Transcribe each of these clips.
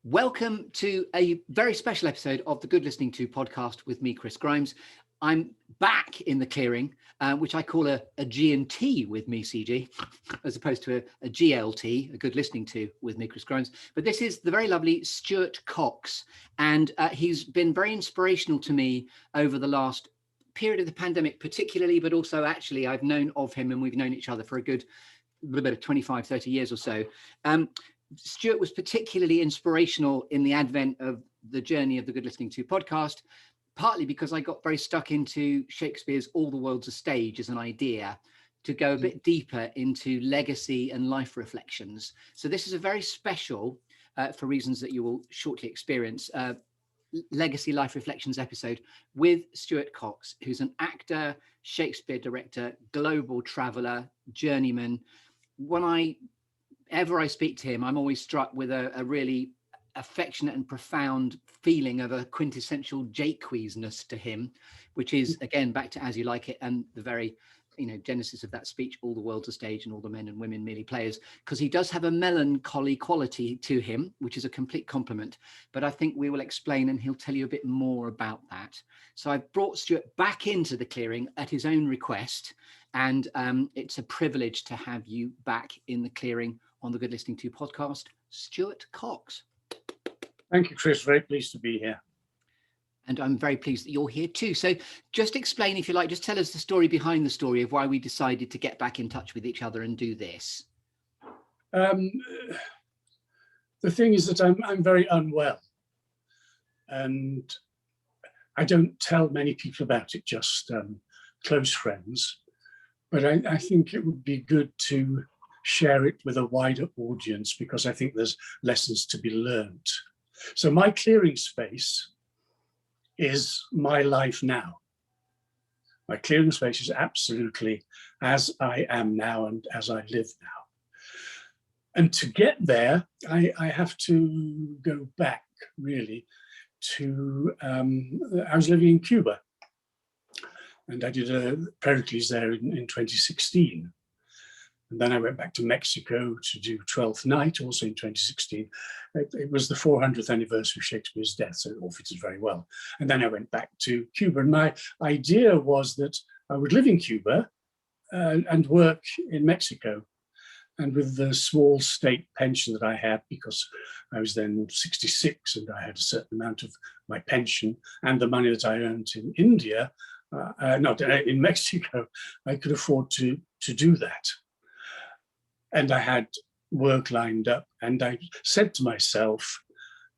Welcome to a very special episode of the Good Listening To podcast with me, Chris Grimes. I'm back in the clearing, which I call a G&T with me, CG, as opposed to a GLT, a Good Listening To with me, Chris Grimes. But this is the very lovely Stuart Cox, and he's been very inspirational to me over the last period of the pandemic, particularly, but also actually I've known of him and we've known each other for a good little bit of 25, 30 years or so. Stuart was particularly inspirational in the advent of the journey of the Good Listening To podcast, partly because I got very stuck into Shakespeare's All the World's a Stage as an idea to go a bit deeper into legacy and life reflections. So this is a very special, for reasons that you will shortly experience, legacy life reflections episode with Stuart Cox, who's an actor, Shakespeare director, global traveler, journeyman. Whenever I speak to him, I'm always struck with a really affectionate and profound feeling of a quintessential Jakequeesness to him, which is, again, back to As You Like It and the very, genesis of that speech, all the world's a stage and all the men and women merely players, because he does have a melancholy quality to him, which is a complete compliment. But I think we will explain and he'll tell you a bit more about that. So I've brought Stuart back into the clearing at his own request. And it's a privilege to have you back in the clearing on the Good Listening To podcast, Stuart Cox. Thank you, Chris. Very pleased to be here. And I'm very pleased that you're here too. So just explain, if you like, just tell us the story behind the story of why we decided to get back in touch with each other and do this. The thing is that I'm very unwell, and I don't tell many people about it, just close friends. But I think it would be good to share it with a wider audience because I think there's lessons to be learned. So my clearing space is my life now. My clearing space is absolutely as I am now and as I live now. And to get there, I have to go back really to, I was living in Cuba. And I did a Pericles there in 2016. And then I went back to Mexico to do 12th Night, also in 2016. It was the 400th anniversary of Shakespeare's death, so it all fitted very well. And then I went back to Cuba. And my idea was that I would live in Cuba and work in Mexico. And with the small state pension that I had, because I was then 66 and I had a certain amount of my pension and the money that I earned in India, in Mexico, I could afford to do that. And I had work lined up, and I said to myself,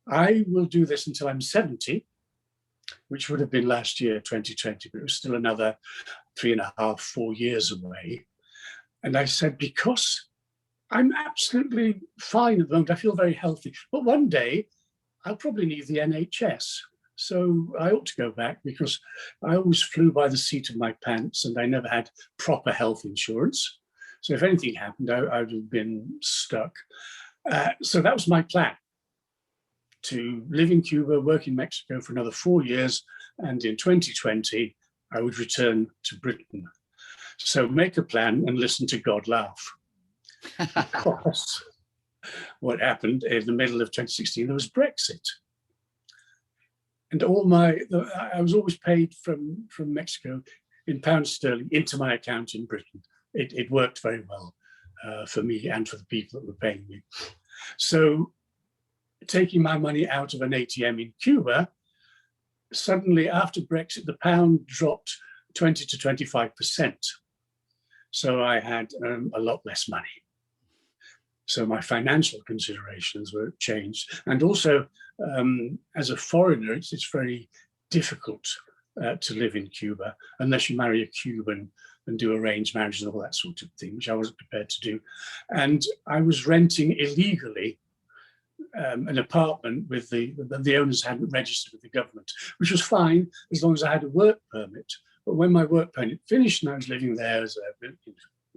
I will do this until I'm 70, which would have been last year, 2020, but it was still another 3.5, 4 years away. And I said, because I'm absolutely fine at the moment, I feel very healthy, but one day I'll probably need the NHS. So I ought to go back because I always flew by the seat of my pants and I never had proper health insurance. So if anything happened, I would have been stuck. So that was my plan, to live in Cuba, work in Mexico for another 4 years. And in 2020, I would return to Britain. So make a plan and listen to God laugh. Because what happened in the middle of 2016, there was Brexit. And I was always paid from Mexico in pounds sterling into my account in Britain. It worked very well for me and for the people that were paying me. So taking my money out of an ATM in Cuba, suddenly after Brexit, the pound dropped 20 to 25%. So I had a lot less money. So my financial considerations were changed. And also, as a foreigner, it's very difficult to live in Cuba unless you marry a Cuban and do arranged marriage and all that sort of thing, which I wasn't prepared to do. And I was renting illegally an apartment with the owners hadn't registered with the government, which was fine as long as I had a work permit. But when my work permit finished and I was living there as an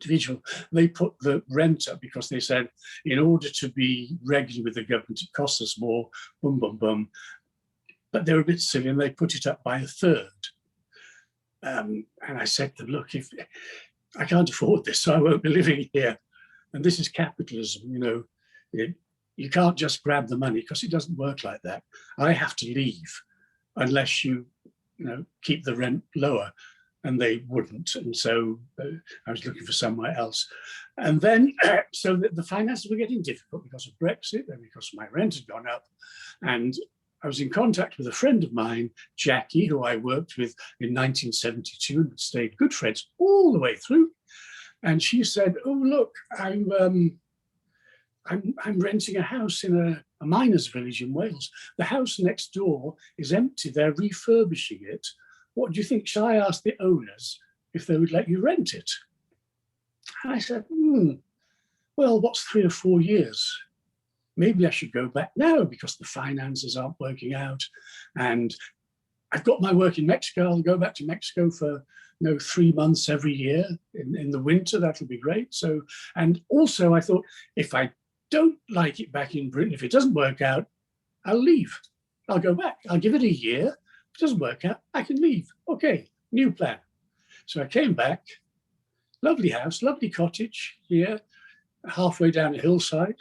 individual, they put the rent up because they said, in order to be regular with the government, it costs us more, boom, boom, boom. But they were a bit silly and they put it up by a third. And I said to them, look, if I can't afford this, so I won't be living here. And this is capitalism, you can't just grab the money, because it doesn't work like that. I have to leave unless you keep the rent lower. And they wouldn't. And so I was looking for somewhere else. And then, so the finances were getting difficult because of Brexit and because my rent had gone up. And I was in contact with a friend of mine, Jackie, who I worked with in 1972 and stayed good friends all the way through. And she said, oh, look, I'm renting a house in a miners' village in Wales. The house next door is empty. They're refurbishing it. What do you think? Shall I ask the owners if they would let you rent it? And I said, well, what's 3 or 4 years? Maybe I should go back now because the finances aren't working out. And I've got my work in Mexico. I'll go back to Mexico for 3 months every year in the winter. That'll be great. So, and also I thought, if I don't like it back in Britain, if it doesn't work out, I'll leave. I'll go back. I'll give it a year. If it doesn't work out, I can leave. Okay, new plan. So I came back, lovely house, lovely cottage here, halfway down a hillside,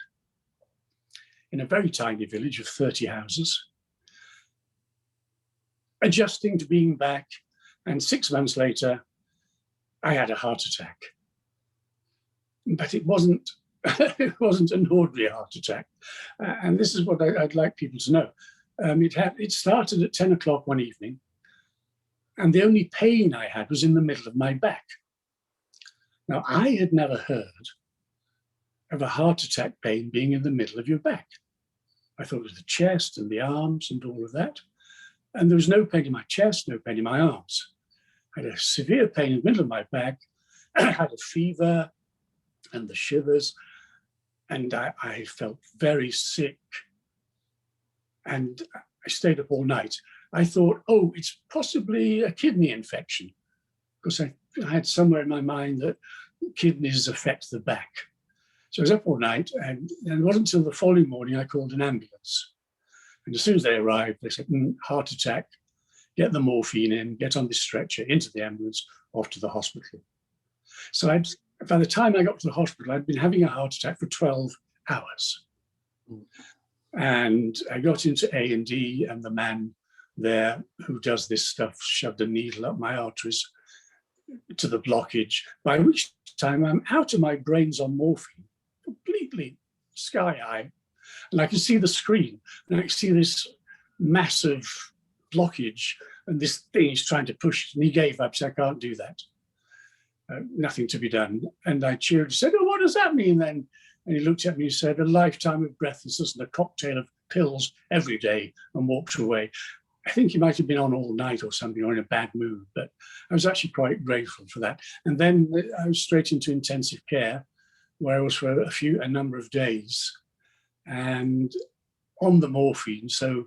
in a very tiny village of 30 houses, adjusting to being back. And 6 months later, I had a heart attack. But it wasn't, it wasn't an ordinary heart attack. And this is what I'd like people to know. It started at 10 o'clock one evening, and the only pain I had was in the middle of my back. Now, I had never heard of a heart attack pain being in the middle of your back. I thought it was the chest and the arms and all of that. And there was no pain in my chest, no pain in my arms. I had a severe pain in the middle of my back. I had a fever and the shivers, and I felt very sick. And I stayed up all night. I thought, oh, it's possibly a kidney infection, because I had somewhere in my mind that kidneys affect the back. So I was up all night, and it wasn't until the following morning I called an ambulance. And as soon as they arrived, they said, heart attack, get the morphine in, get on the stretcher, into the ambulance, off to the hospital. So by the time I got to the hospital, I'd been having a heart attack for 12 hours. And I got into A&E, and the man there who does this stuff shoved a needle up my arteries to the blockage, by which time I'm out of my brains on morphine, completely sky high. And I can see the screen, and I can see this massive blockage, and this thing is trying to push it, and he gave up, said, I can't do that. Nothing to be done. And I cheered, said, oh, what does that mean then? And he looked at me and said, a lifetime of breathlessness and a cocktail of pills every day, and walked away. I think he might have been on all night or something, or in a bad mood, but I was actually quite grateful for that. And then I was straight into intensive care, where I was for a number of days, and on the morphine, so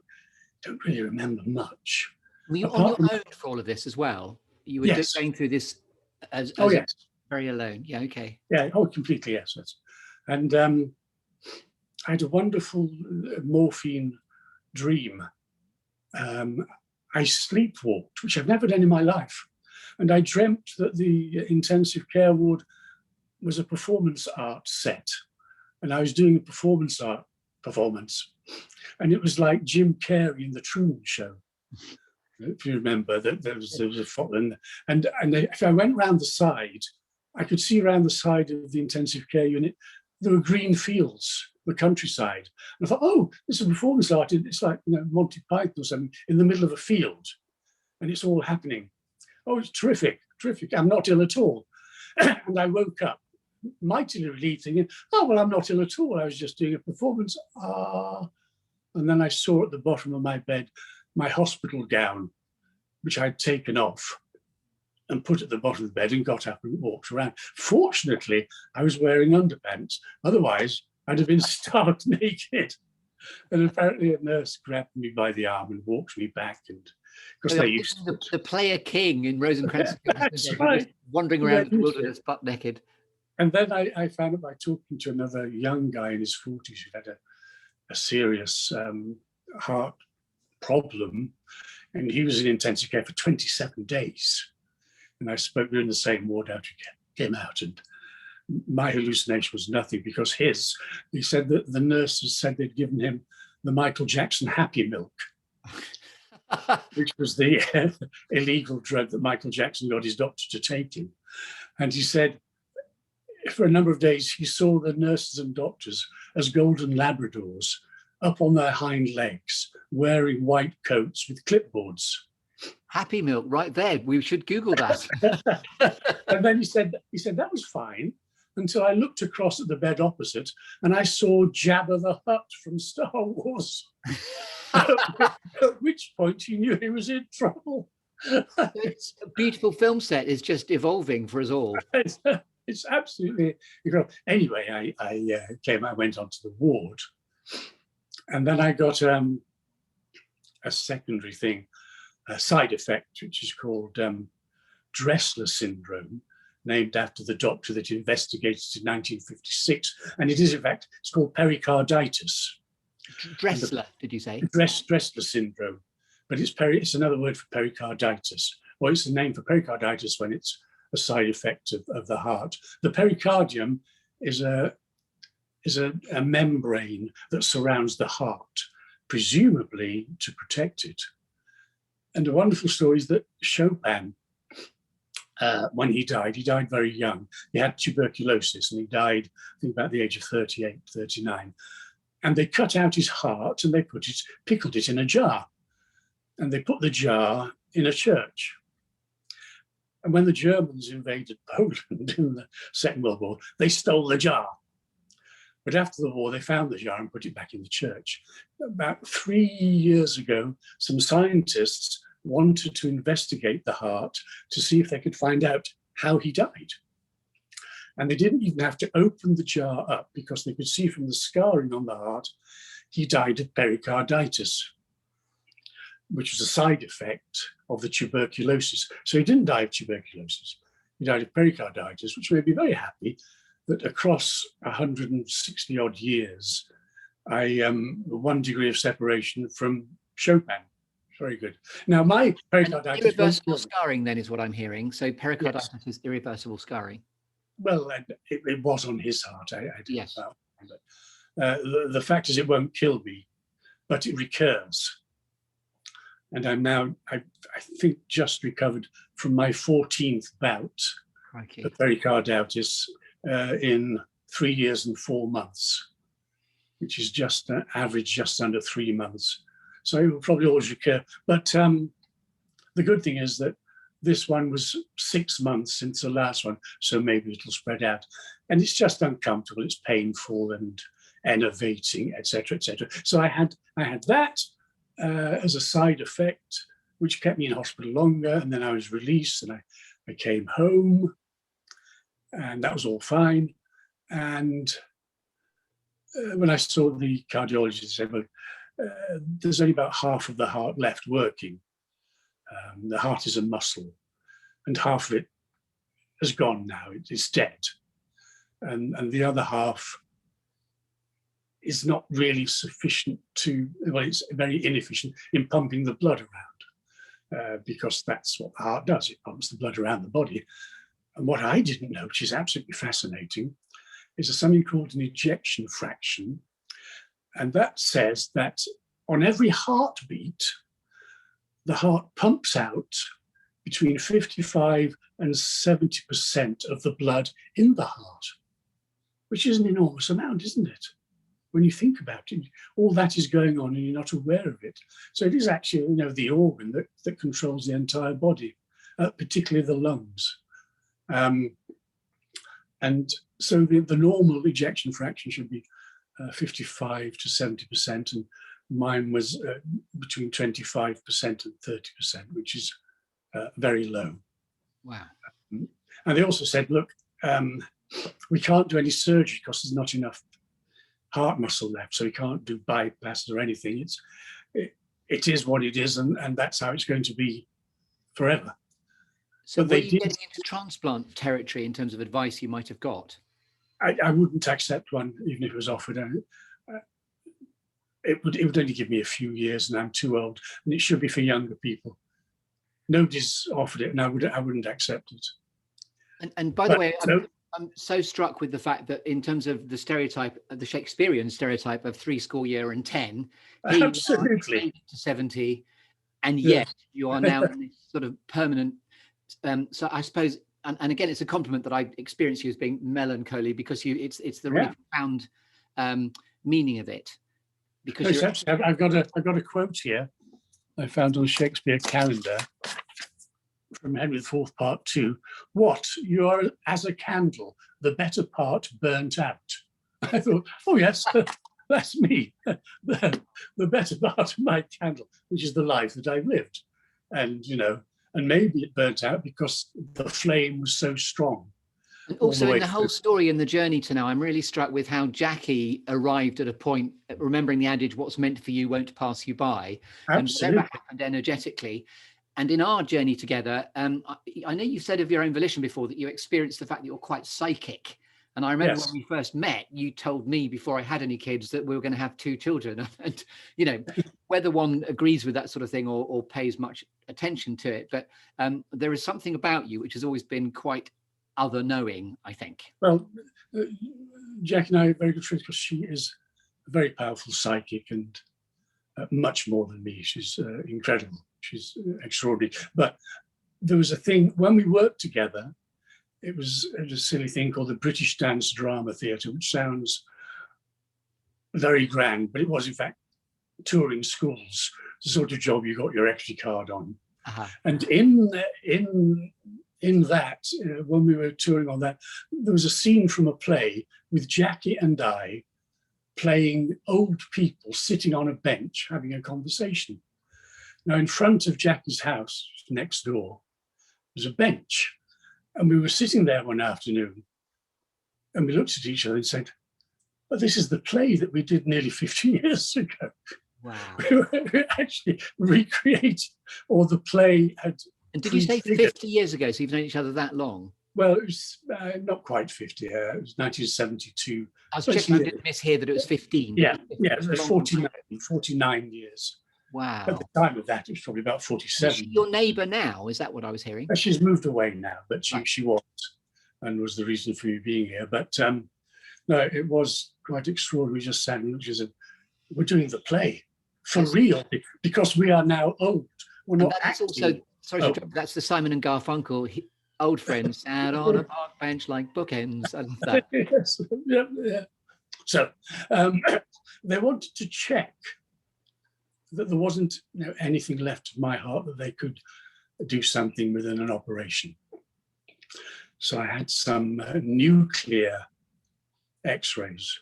don't really remember much. Were you on your own for all of this as well? You were just going through this as yes, very alone. Yeah, okay. Yeah, completely, yes. And I had a wonderful morphine dream. I sleepwalked, which I've never done in my life. And I dreamt that the intensive care ward was a performance art set. And I was doing a performance. And it was like Jim Carrey in The Truman Show. If you remember, that there was a foreign, and if I went round the side, I could see around the side of the intensive care unit, there were green fields, the countryside. And I thought, oh, this is performance art. It's like Monty Python or something in the middle of a field, and it's all happening. Oh, it's terrific, terrific. I'm not ill at all. And I woke up, mightily relieved, thinking, oh, well, I'm not ill at all. I was just doing a performance. And then I saw at the bottom of my bed my hospital gown, which I'd taken off and put at the bottom of the bed and got up and walked around. Fortunately, I was wearing underpants. Otherwise, I'd have been stark naked. And apparently a nurse grabbed me by the arm and walked me back. And because they used the player king in Rosencrantz. That's right. Wandering around the wilderness butt naked. And then I found out by talking to another young guy in his 40s who had a serious heart problem, and he was in intensive care for 27 days. And I spoke, we were in the same ward after he came out, and my hallucination was nothing, because he said that the nurses said they'd given him the Michael Jackson Happy Milk, which was the illegal drug that Michael Jackson got his doctor to take him. And he said for a number of days he saw the nurses and doctors as golden Labradors up on their hind legs, wearing white coats with clipboards. Happy Milk, right there. We should Google that. And then he said that was fine until I looked across at the bed opposite and I saw Jabba the Hutt from Star Wars. At which point he knew he was in trouble. It's a beautiful film set is just evolving for us all. It's absolutely incredible. Anyway, I went onto the ward, and then I got a secondary thing, a side effect, which is called Dressler syndrome, named after the doctor that investigated it in 1956. And it is, in fact, it's called pericarditis. Dressler, did you say? Dressler syndrome, but it's another word for pericarditis. Well, it's the name for pericarditis when it's a side effect of the heart. The pericardium is a membrane that surrounds the heart, presumably to protect it. And a wonderful story is that Chopin, when he died very young. He had tuberculosis and he died, I think, about the age of 38, 39. And they cut out his heart and they pickled it in a jar. And they put the jar in a church. And when the Germans invaded Poland in the Second World War, they stole the jar. But after the war, they found the jar and put it back in the church. About 3 years ago, some scientists wanted to investigate the heart to see if they could find out how he died. And they didn't even have to open the jar up because they could see from the scarring on the heart, he died of pericarditis, which was a side effect of the tuberculosis. So he didn't die of tuberculosis. He died of pericarditis, which made me very happy that across 160 odd years, I am 1 degree of separation from Chopin. Very good. Now, my pericarditis... Irreversible scarring, then, is what I'm hearing. So pericarditis is irreversible scarring. Well, it was on his heart. I don't yes. know. But, the fact is it won't kill me, but it recurs. And I'm now, I think, just recovered from my 14th bout of pericarditis in 3 years and 4 months, which is just average just under 3 months. So it will probably always recur. But the good thing is that this one was 6 months since the last one, so maybe it'll spread out. And it's just uncomfortable, it's painful and enervating, etc., etc. So I had that as a side effect, which kept me in hospital longer. And then I was released and I came home and that was all fine. And when I saw the cardiologist, he said, well, there's only about half of the heart left working. The heart is a muscle and half of it has gone now, it's dead. And the other half is not really sufficient well, it's very inefficient in pumping the blood around because that's what the heart does, it pumps the blood around the body. And what I didn't know, which is absolutely fascinating, is there's something called an ejection fraction. And that says that on every heartbeat, the heart pumps out between 55 and 70% of the blood in the heart, which is an enormous amount, isn't it? When you think about it, all that is going on and you're not aware of it. So it is actually, the organ that controls the entire body, particularly the lungs. And so the normal ejection fraction should be 55 to 70%, and mine was between 25% and 30%, which is very low. Wow. And they also said, look, we can't do any surgery because there's not enough heart muscle left, so we can't do bypass or anything. It is what it is, and that's how it's going to be forever. So were you getting into transplant territory in terms of advice you might have got? I wouldn't accept one, even if it was offered. It would only give me a few years, and I'm too old, and it should be for younger people. Nobody's offered it, and I wouldn't accept it. And by the way, I'm so struck with the fact that in terms of the stereotype, the Shakespearean stereotype of 3 and 10, here you are, Absolutely. made it to 70, and Yes. yet you are now in this sort of permanent. So I suppose, and again, it's a compliment that I experience you as being melancholy, because it's the really profound meaning of it. Because I've got a quote here I found on Shakespeare calendar from Henry IV, Part 2. What? You are as a candle, the better part burnt out. I thought, oh yes, that's me. The better part of my candle, which is the life that I've lived. And, and maybe it burnt out because the flame was so strong. And also in the whole story and the journey to now, I'm really struck with how Jackie arrived at a point, remembering the adage, what's meant for you won't pass you by. Absolutely. And whatever happened energetically. And in our journey together, I know you said of your own volition before that you experienced the fact that you're quite psychic. And I remember when we first met, you told me before I had any kids that we were going to have 2 children. And, whether one agrees with that sort of thing or pays much attention to it. But there is something about you which has always been quite other knowing, I think. Well, Jack and I are very good friends because she is a very powerful psychic and much more than me. She's incredible. She's extraordinary. But there was a thing when we worked together. It was a silly thing called the British Dance Drama Theatre, which sounds very grand, but it was in fact touring schools, the sort of job you got your extra card on. And in that, when we were touring on that, there was a scene from a play with Jackie and I playing old people sitting on a bench having a conversation. Now, in front of Jackie's house, next door, was a bench. And we were sitting there one afternoon and we looked at each other and said, well, this is the play that we did nearly 50 years ago. Wow. We were actually recreating, or the play had. And did you say 50 years ago? So you've known each other that long? Well, it was not quite 50. It was 1972. I was checking, I didn't mishear that it was 15. Yeah, it was 49 years. Wow. At the time of that, it was probably about 47. Is she your neighbour now? Is that what I was hearing? She's moved away now, but she was, and was the reason for you being here. But no, it was quite extraordinary. We just sat and looked and said, we're doing the play for real, because we are now old. We're not acting. Also, sorry to interrupt, that's the Simon and Garfunkel, old friends sat on a park bench like bookends. I love that. Yes. Yeah. So they wanted to check that there wasn't anything left of my heart that they could do something within an operation. So I had some nuclear x-rays,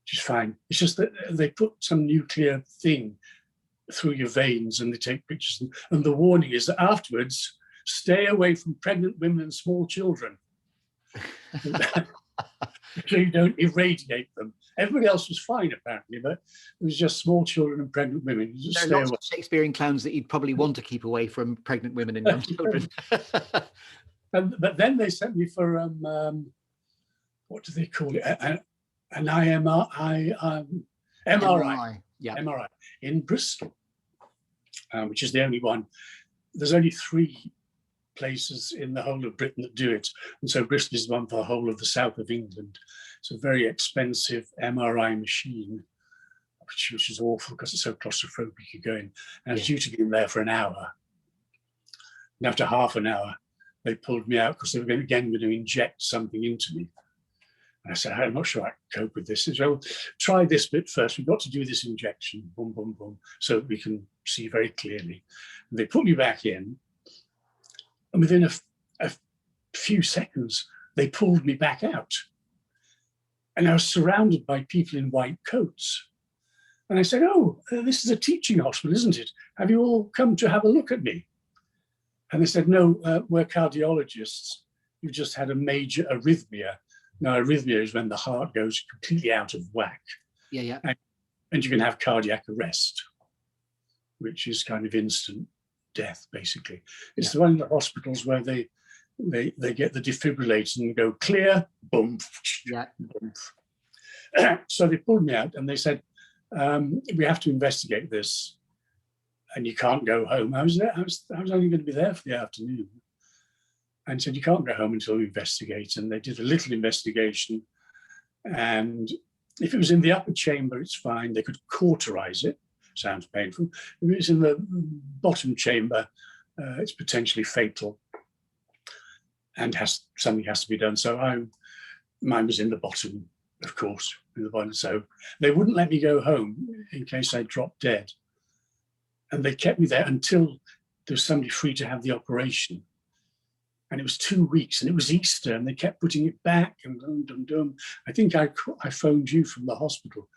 which is fine. It's just that they put some nuclear thing through your veins and they take pictures. And the warning is that afterwards, stay away from pregnant women and small children. So you don't irradiate them. Everybody else was fine, apparently, but it was just small children and pregnant women. There are lots of Shakespearean clowns that you'd probably want to keep away from pregnant women and young children. But then they sent me for, what do they call it? An MRI. Yeah. MRI in Bristol, which is the only one. There's only 3 places in the whole of Britain that do it. And so Bristol is one for the whole of the south of England. It's a very expensive MRI machine, which is awful because it's so claustrophobic. You go in and it's due to be in there for an hour. And after half an hour, they pulled me out because they were going to inject something into me. And I said, I'm not sure I can cope with this. They said, well, try this bit first. We've got to do this injection, boom, boom, boom, so we can see very clearly. And they put me back in. And within a few seconds, they pulled me back out. And I was surrounded by people in white coats. And I said, oh, this is a teaching hospital, isn't it? Have you all come to have a look at me? And they said, no, we're cardiologists. You've just had a major arrhythmia. Now, arrhythmia is when the heart goes completely out of whack. Yeah. And you can have cardiac arrest, which is kind of instant death, basically. It's the one in the hospitals where they get the defibrillator and go clear, boom, boom. So they pulled me out and they said, we have to investigate this and you can't go home. I was only going to be there for the afternoon. and said, you can't go home until we investigate. And they did a little investigation. And if it was in the upper chamber, it's fine. They could cauterize it. Sounds painful. If it's in the bottom chamber, it's potentially fatal, and something has to be done. So mine was in the bottom, of course, in the bottom. So they wouldn't let me go home in case I dropped dead, and they kept me there until there was somebody free to have the operation. And it was 2 weeks, and it was Easter, and they kept putting it back, and dum. I think I phoned you from the hospital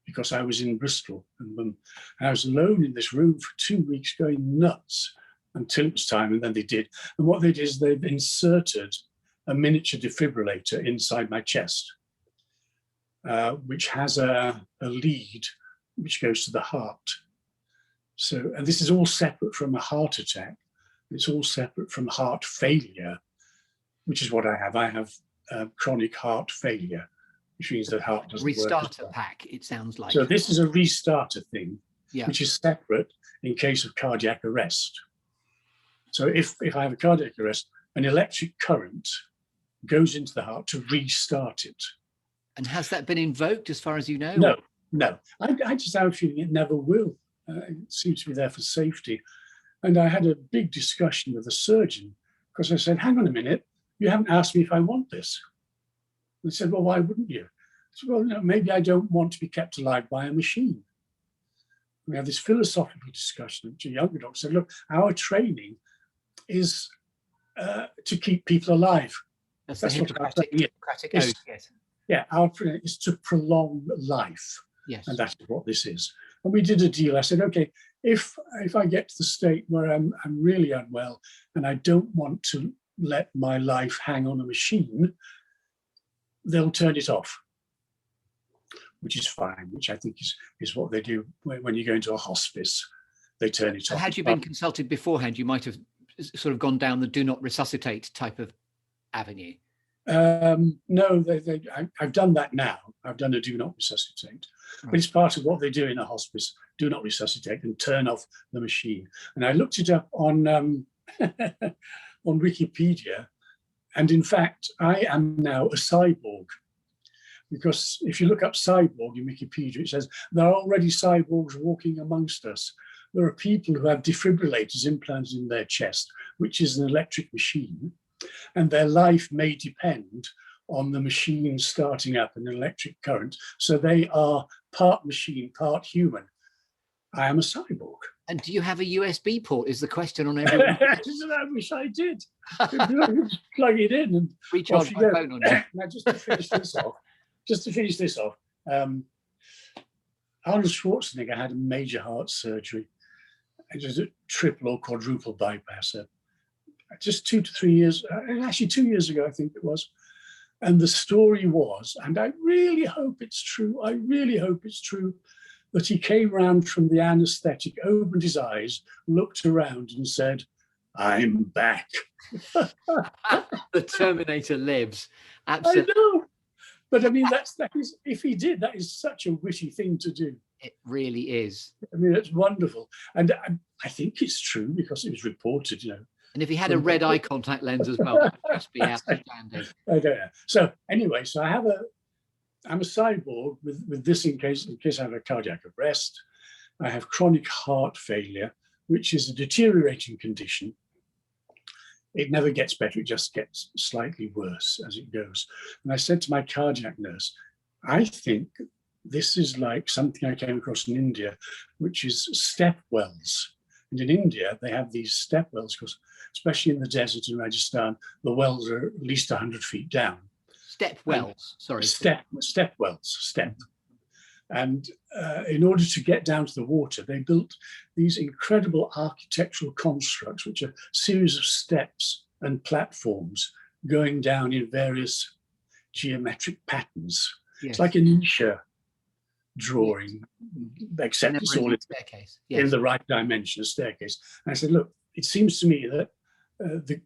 because I was in Bristol, and I was alone in this room for 2 weeks going nuts until it was time, and then they did. And what they did is they've inserted a miniature defibrillator inside my chest, which has a lead which goes to the heart. So, and this is all separate from a heart attack. It's all separate from heart failure, which is what I have. I have chronic heart failure, which means that heart doesn't work. Restarter pack, it sounds like. So this is a restarter thing, yeah, which is separate in case of cardiac arrest. So if I have a cardiac arrest, an electric current goes into the heart to restart it. And has that been invoked as far as you know? No. I just have a feeling it never will. It seems to be there for safety. And I had a big discussion with the surgeon because I said, hang on a minute, you haven't asked me if I want this. And they said, well, why wouldn't you? I said, well, no, maybe I don't want to be kept alive by a machine. We had this philosophical discussion, which a younger doctor said, look, our training is to keep people alive. That's the Hippocratic oath, yes. Yeah, our training is to prolong life. Yes. And that's what this is. And we did a deal. I said, okay, if I get to the state where I'm really unwell and I don't want to let my life hang on a machine, they'll turn it off, which is fine, which I think is what they do when you go into a hospice. They turn it off. Had you been consulted beforehand, you might have sort of gone down the do not resuscitate type of avenue. No, I've done that now. I've done a do not resuscitate, right. But it's part of what they do in a hospice, do not resuscitate and turn off the machine. And I looked it up on on Wikipedia, and in fact, I am now a cyborg, because if you look up cyborg in Wikipedia, it says there are already cyborgs walking amongst us. There are people who have defibrillators implanted in their chest, which is an electric machine, and their life may depend on the machine starting up an electric current. So they are part machine, part human. I am a cyborg. And do you have a USB port is the question on everyone. I wish I did. Plug it in and recharge my phone on you. Now, just to finish this off, Arnold Schwarzenegger had a major heart surgery. It was a triple or quadruple bypass. Just 2 to 3 years, actually 2 years ago, I think it was. And the story was, and I really hope it's true, that he came round from the anesthetic, opened his eyes, looked around and said, I'm back. The Terminator lives. Absolutely. I know. But I mean, that is, if he did, that is such a witty thing to do. It really is. I mean, it's wonderful. And I think it's true because it was reported, And if he had a red eye contact lens as well, that would just be outstanding. I don't know. So anyway, so I'm a cyborg with this in case I have a cardiac arrest. I have chronic heart failure, which is a deteriorating condition. It never gets better, it just gets slightly worse as it goes. And I said to my cardiac nurse, I think this is like something I came across in India, which is step wells. And in India, they have these step wells, because especially in the desert in Rajasthan, the wells are at least 100 feet down. Step wells, sorry. Step wells. And in order to get down to the water, they built these incredible architectural constructs, which are a series of steps and platforms going down in various geometric patterns. Yes. It's like an Isha drawing, except it's all in the right dimension, a staircase. And I said, look, it seems to me that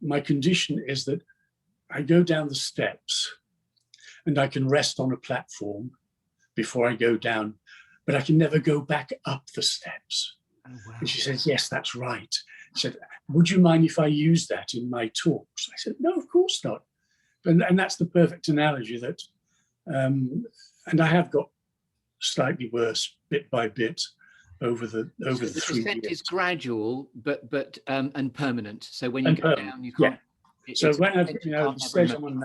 my condition is that I go down the steps and I can rest on a platform before I go down, but I can never go back up the steps. Oh, wow. And she says, yes, that's right. She said, would you mind if I use that in my talks? I said, no, of course not. And that's the perfect analogy that, and I have got slightly worse bit by bit over the So the 3 descent years. is gradual, but and permanent. So when you go down, you can't. So when I, can't say ever someone,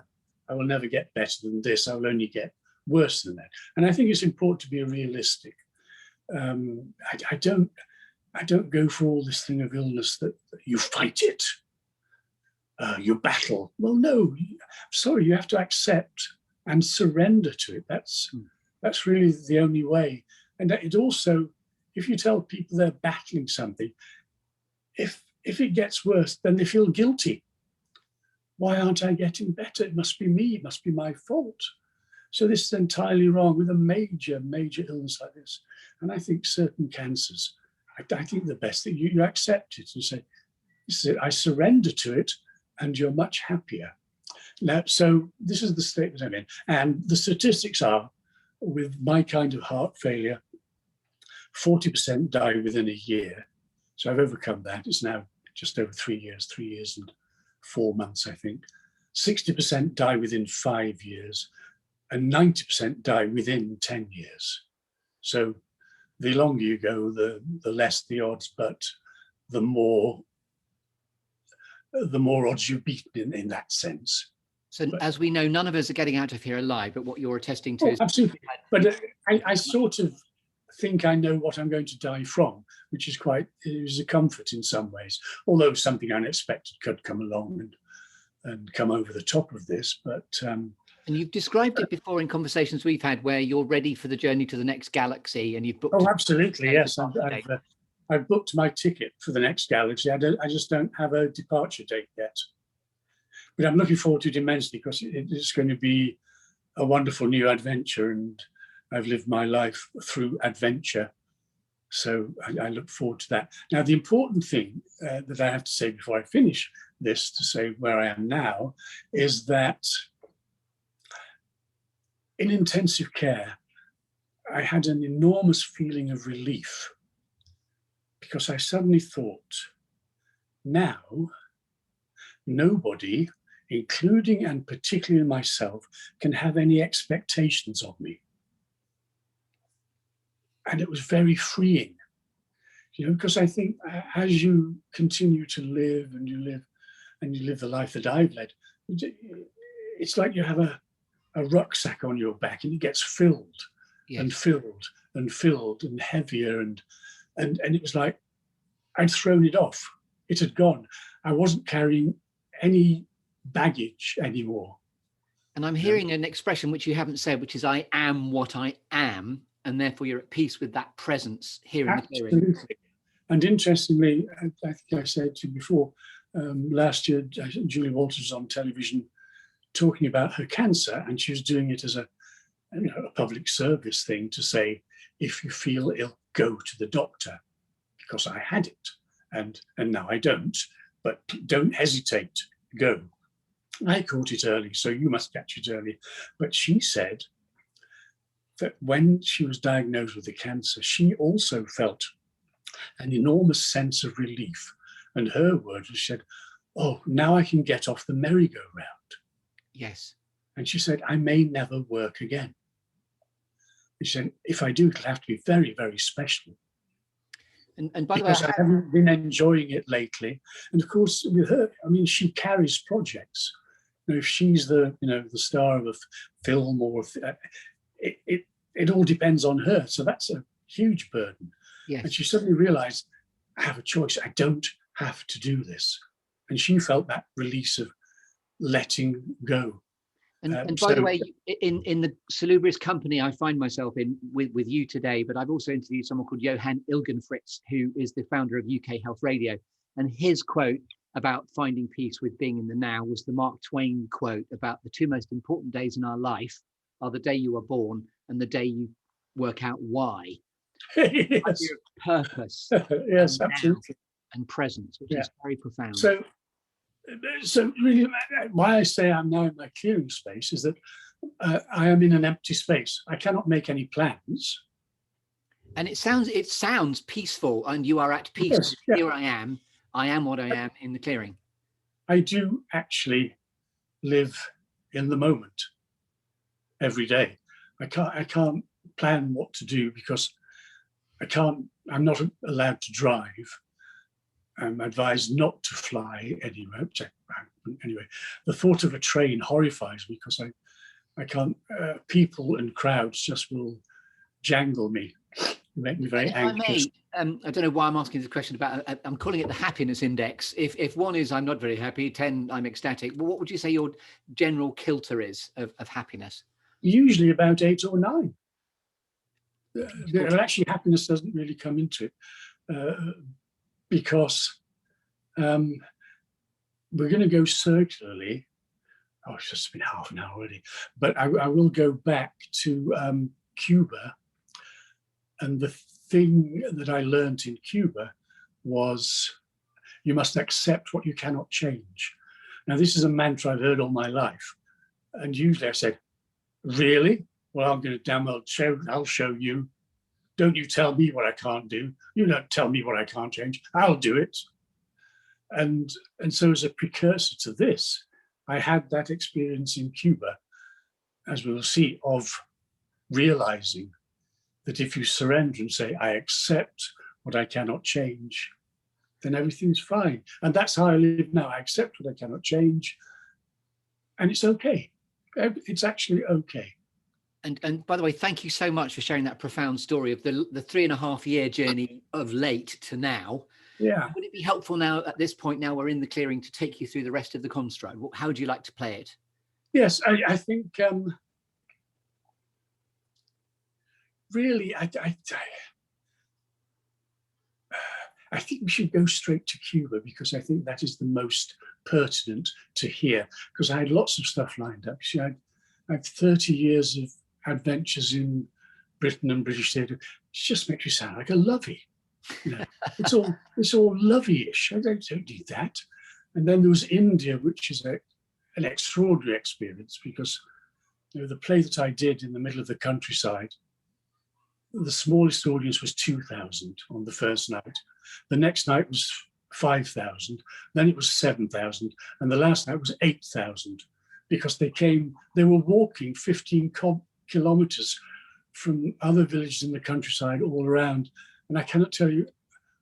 I will never get better than this, I will only get worse than that. And I think it's important to be realistic. I don't go for all this thing of illness that you fight it, you battle. Well, no, sorry, you have to accept and surrender to it. That's really the only way. And it also, if you tell people they're battling something, if it gets worse, then they feel guilty. Why aren't I getting better? It must be me, it must be my fault. So this is entirely wrong with a major, major illness like this. And I think certain cancers, I think the best thing, you accept it and say, this is it, I surrender to it, and you're much happier. Now, so this is the state that I'm in. And the statistics are, with my kind of heart failure, 40% die within a year. So I've overcome that. It's now just over 3 years, 3 years and 4 months, I think. 60% die within 5 years, and 90% die within 10 years. So the longer you go, the less the odds, but the more odds you've beaten in that sense. So as we know, none of us are getting out of here alive, but what you're attesting to is... Absolutely. But I sort of think I know what I'm going to die from, which is a comfort in some ways, although something unexpected could come along and come over the top of this. But and you've described it before in conversations we've had where you're ready for the journey to the next galaxy, and you've booked... Oh, absolutely, yes. I've booked my ticket for the next galaxy. I just don't have a departure date yet. But I'm looking forward to it immensely, because it's going to be a wonderful new adventure, and I've lived my life through adventure. So I look forward to that. Now, the important thing that I have to say before I finish this, to say where I am now, is that in intensive care, I had an enormous feeling of relief, because I suddenly thought, now, nobody, including and particularly myself, can have any expectations of me. And it was very freeing, because I think as you continue to live and you live the life that I've led, it's like you have a rucksack on your back, and it gets filled and filled and filled and heavier. And it was like I'd thrown it off. It had gone. I wasn't carrying any baggage anymore. And I'm hearing an expression which you haven't said, which is, I am what I am. And therefore you're at peace with that presence here in the clearing. Absolutely. And interestingly, I think I said to you before, last year, Julie Walters was on television talking about her cancer, and she was doing it as a public service thing to say, if you feel ill, go to the doctor, because I had it, and now I don't, but don't hesitate, go. I caught it early, so you must catch it early. But she said that when she was diagnosed with the cancer, she also felt an enormous sense of relief. And her word was, she said, oh, now I can get off the merry-go-round. Yes. And she said, I may never work again. And she said, if I do, it'll have to be very, very special. And by the way, because I haven't been enjoying it lately. And of course, with her, I mean, she carries projects. If she's the star of a film, or it all depends on her. So that's a huge burden. Yes. And she suddenly realized, I have a choice. I don't have to do this. And she felt that release of letting go. And by the way, in the salubrious company I find myself in with you today, but I've also interviewed someone called Johan Ilgenfritz, who is the founder of UK Health Radio. And his quote about finding peace with being in the now was the Mark Twain quote about the two most important days in our life are the day you are born and the day you work out why. Yes. Purpose. Yes, absolutely. And presence, which is very profound. So really, why I say I'm now in my clearing space is that I am in an empty space. I cannot make any plans. And it sounds peaceful, and you are at peace. Yes, yeah. Here I am. I am what I am in the clearing. I do actually live in the moment every day. I can't plan what to do because I'm not allowed to drive. I'm advised not to fly anywhere. Anyway, the thought of a train horrifies me because I can't, people and crowds just will jangle me, make me very anxious. I don't know why I'm asking this question about, I'm calling it the happiness index. If 1 is I'm not very happy, 10 I'm ecstatic, well, what would you say your general kilter is of happiness? Usually about 8 or 9. Actually, happiness doesn't really come into it because we're going to go circularly. Oh, it's just been half an hour already. But I will go back to Cuba. And the thing that I learned in Cuba was you must accept what you cannot change. Now, this is a mantra I've heard all my life. And usually I said, really? Well, I'm going to damn well I'll show you. Don't you tell me what I can't do. You don't tell me what I can't change. I'll do it. And so as a precursor to this, I had that experience in Cuba, as we will see, of realizing that if you surrender and say, I accept what I cannot change, then everything's fine. And that's how I live now. I accept what I cannot change, and it's okay. It's actually okay. And by the way, thank you so much for sharing that profound story of the 3.5-year journey of late to now. Yeah. Would it be helpful now at this point, now we're in the clearing, to take you through the rest of the construct? How would you like to play it? Yes, I think really, I think we should go straight to Cuba because I think that is the most pertinent to hear, because I had lots of stuff lined up. See, I had 30 years of adventures in Britain and British theatre. It just makes me sound like a lovey. You know, it's all lovey-ish. I don't need that. And then there was India, which is an extraordinary experience because, you know, the play that I did in the middle of the countryside, the smallest audience was 2,000 on the first night. The next night was 5,000. Then it was 7,000. And the last night was 8,000 because they were walking 15 kilometers from other villages in the countryside all around. And I cannot tell you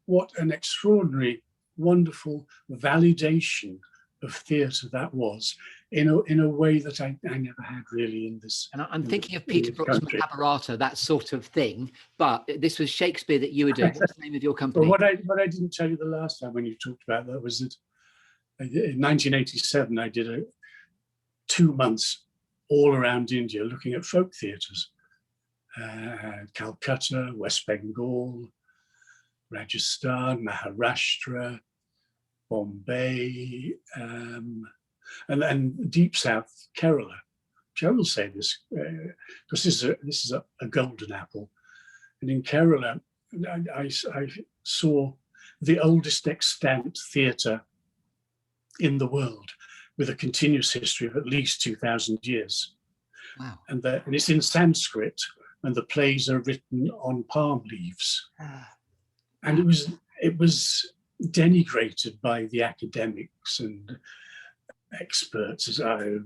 what an extraordinary, wonderful validation of theatre that was in a way that I never had really in this. And I'm thinking of Peter Brook's Mahabharata, that sort of thing. But this was Shakespeare that you were doing. What's the name of your company? Well, what I didn't tell you the last time when you talked about that was that in 1987 I did 2 months all around India looking at folk theatres. Calcutta, West Bengal, Rajasthan, Maharashtra, Bombay, and deep south Kerala. Which I will say this because this is a golden apple. And in Kerala, I saw the oldest extant theatre in the world with a continuous history of at least 2,000 years. Wow! And it's in Sanskrit, and the plays are written on palm leaves. And it was denigrated by the academics and experts as a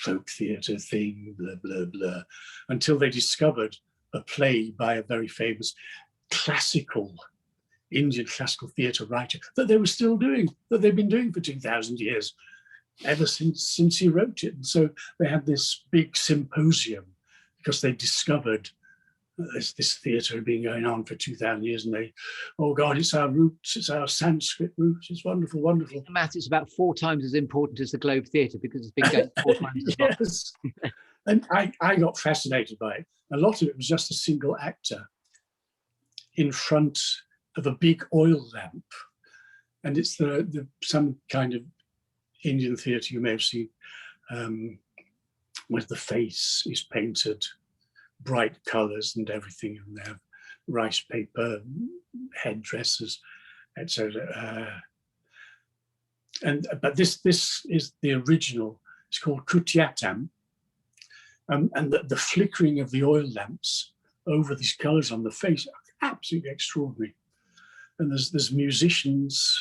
folk theatre thing, blah, blah, blah, until they discovered a play by a very famous Indian classical theatre writer that they were still doing, that they've been doing for 2,000 years, ever since he wrote it. And so they had this big symposium because they discovered this theatre had been going on for 2,000 years, and oh God, it's our roots, it's our Sanskrit roots, it's wonderful, wonderful. The math is about 4 times as important as the Globe Theatre because it's been going 4 times as long. Yes. And I got fascinated by it. A lot of it was just a single actor in front of a big oil lamp. And it's some kind of Indian theatre you may have seen, where the face is painted bright colours and everything, and they have rice paper headdresses, etc. But this is the original. It's called Kutyatam, and the flickering of the oil lamps over these colours on the face are absolutely extraordinary. And there's musicians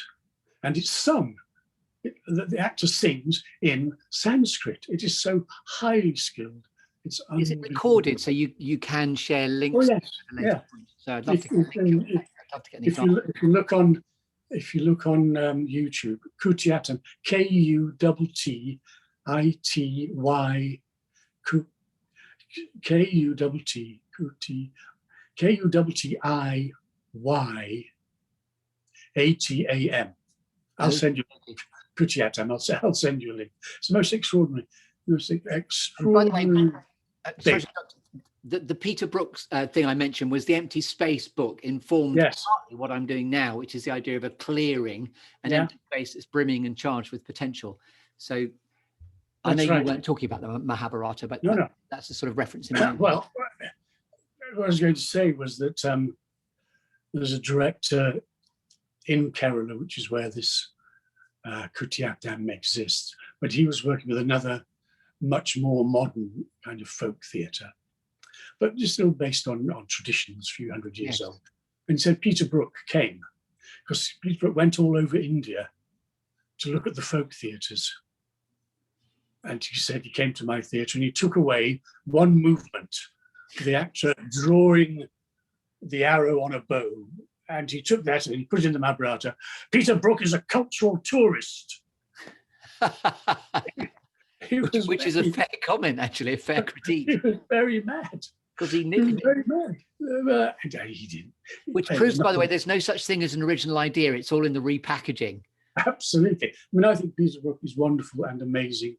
and it's sung. The actor sings in Sanskrit. It is so highly skilled. It's Is it recorded so you can share links? Oh yes, to later points? So I'd love to get an if example. you look on YouTube, Kutyatam, Kutty, Kuttiatam. I'll send you Kutyatam. I'll send you a link. It's the most extraordinary. By the way, sorry, the Peter Brooks thing I mentioned was the Empty Space book, informed partly what I'm doing now, which is the idea of a clearing, an empty space that's brimming and charged with potential. So I know you weren't talking about the Mahabharata, but that's the sort of reference in there. Well, what I was going to say was that there's a director in Kerala, which is where this Kutyatam exists, but he was working with another much more modern kind of folk theatre, but just still based on traditions, a few hundred years old. And so Peter Brook came, because Peter Brook went all over India to look at the folk theatres. And he said he came to my theatre and he took away one movement, the actor drawing the arrow on a bow. And he took that and he put it in the Mahabharata. Peter Brook is a cultural tourist. Which is a fair comment, actually, a fair critique. He was very mad. Because he was very mad. He didn't. Which proves, by the way, there's no such thing as an original idea. It's all in the repackaging. Absolutely. I mean, I think Peter Brook is wonderful and amazing,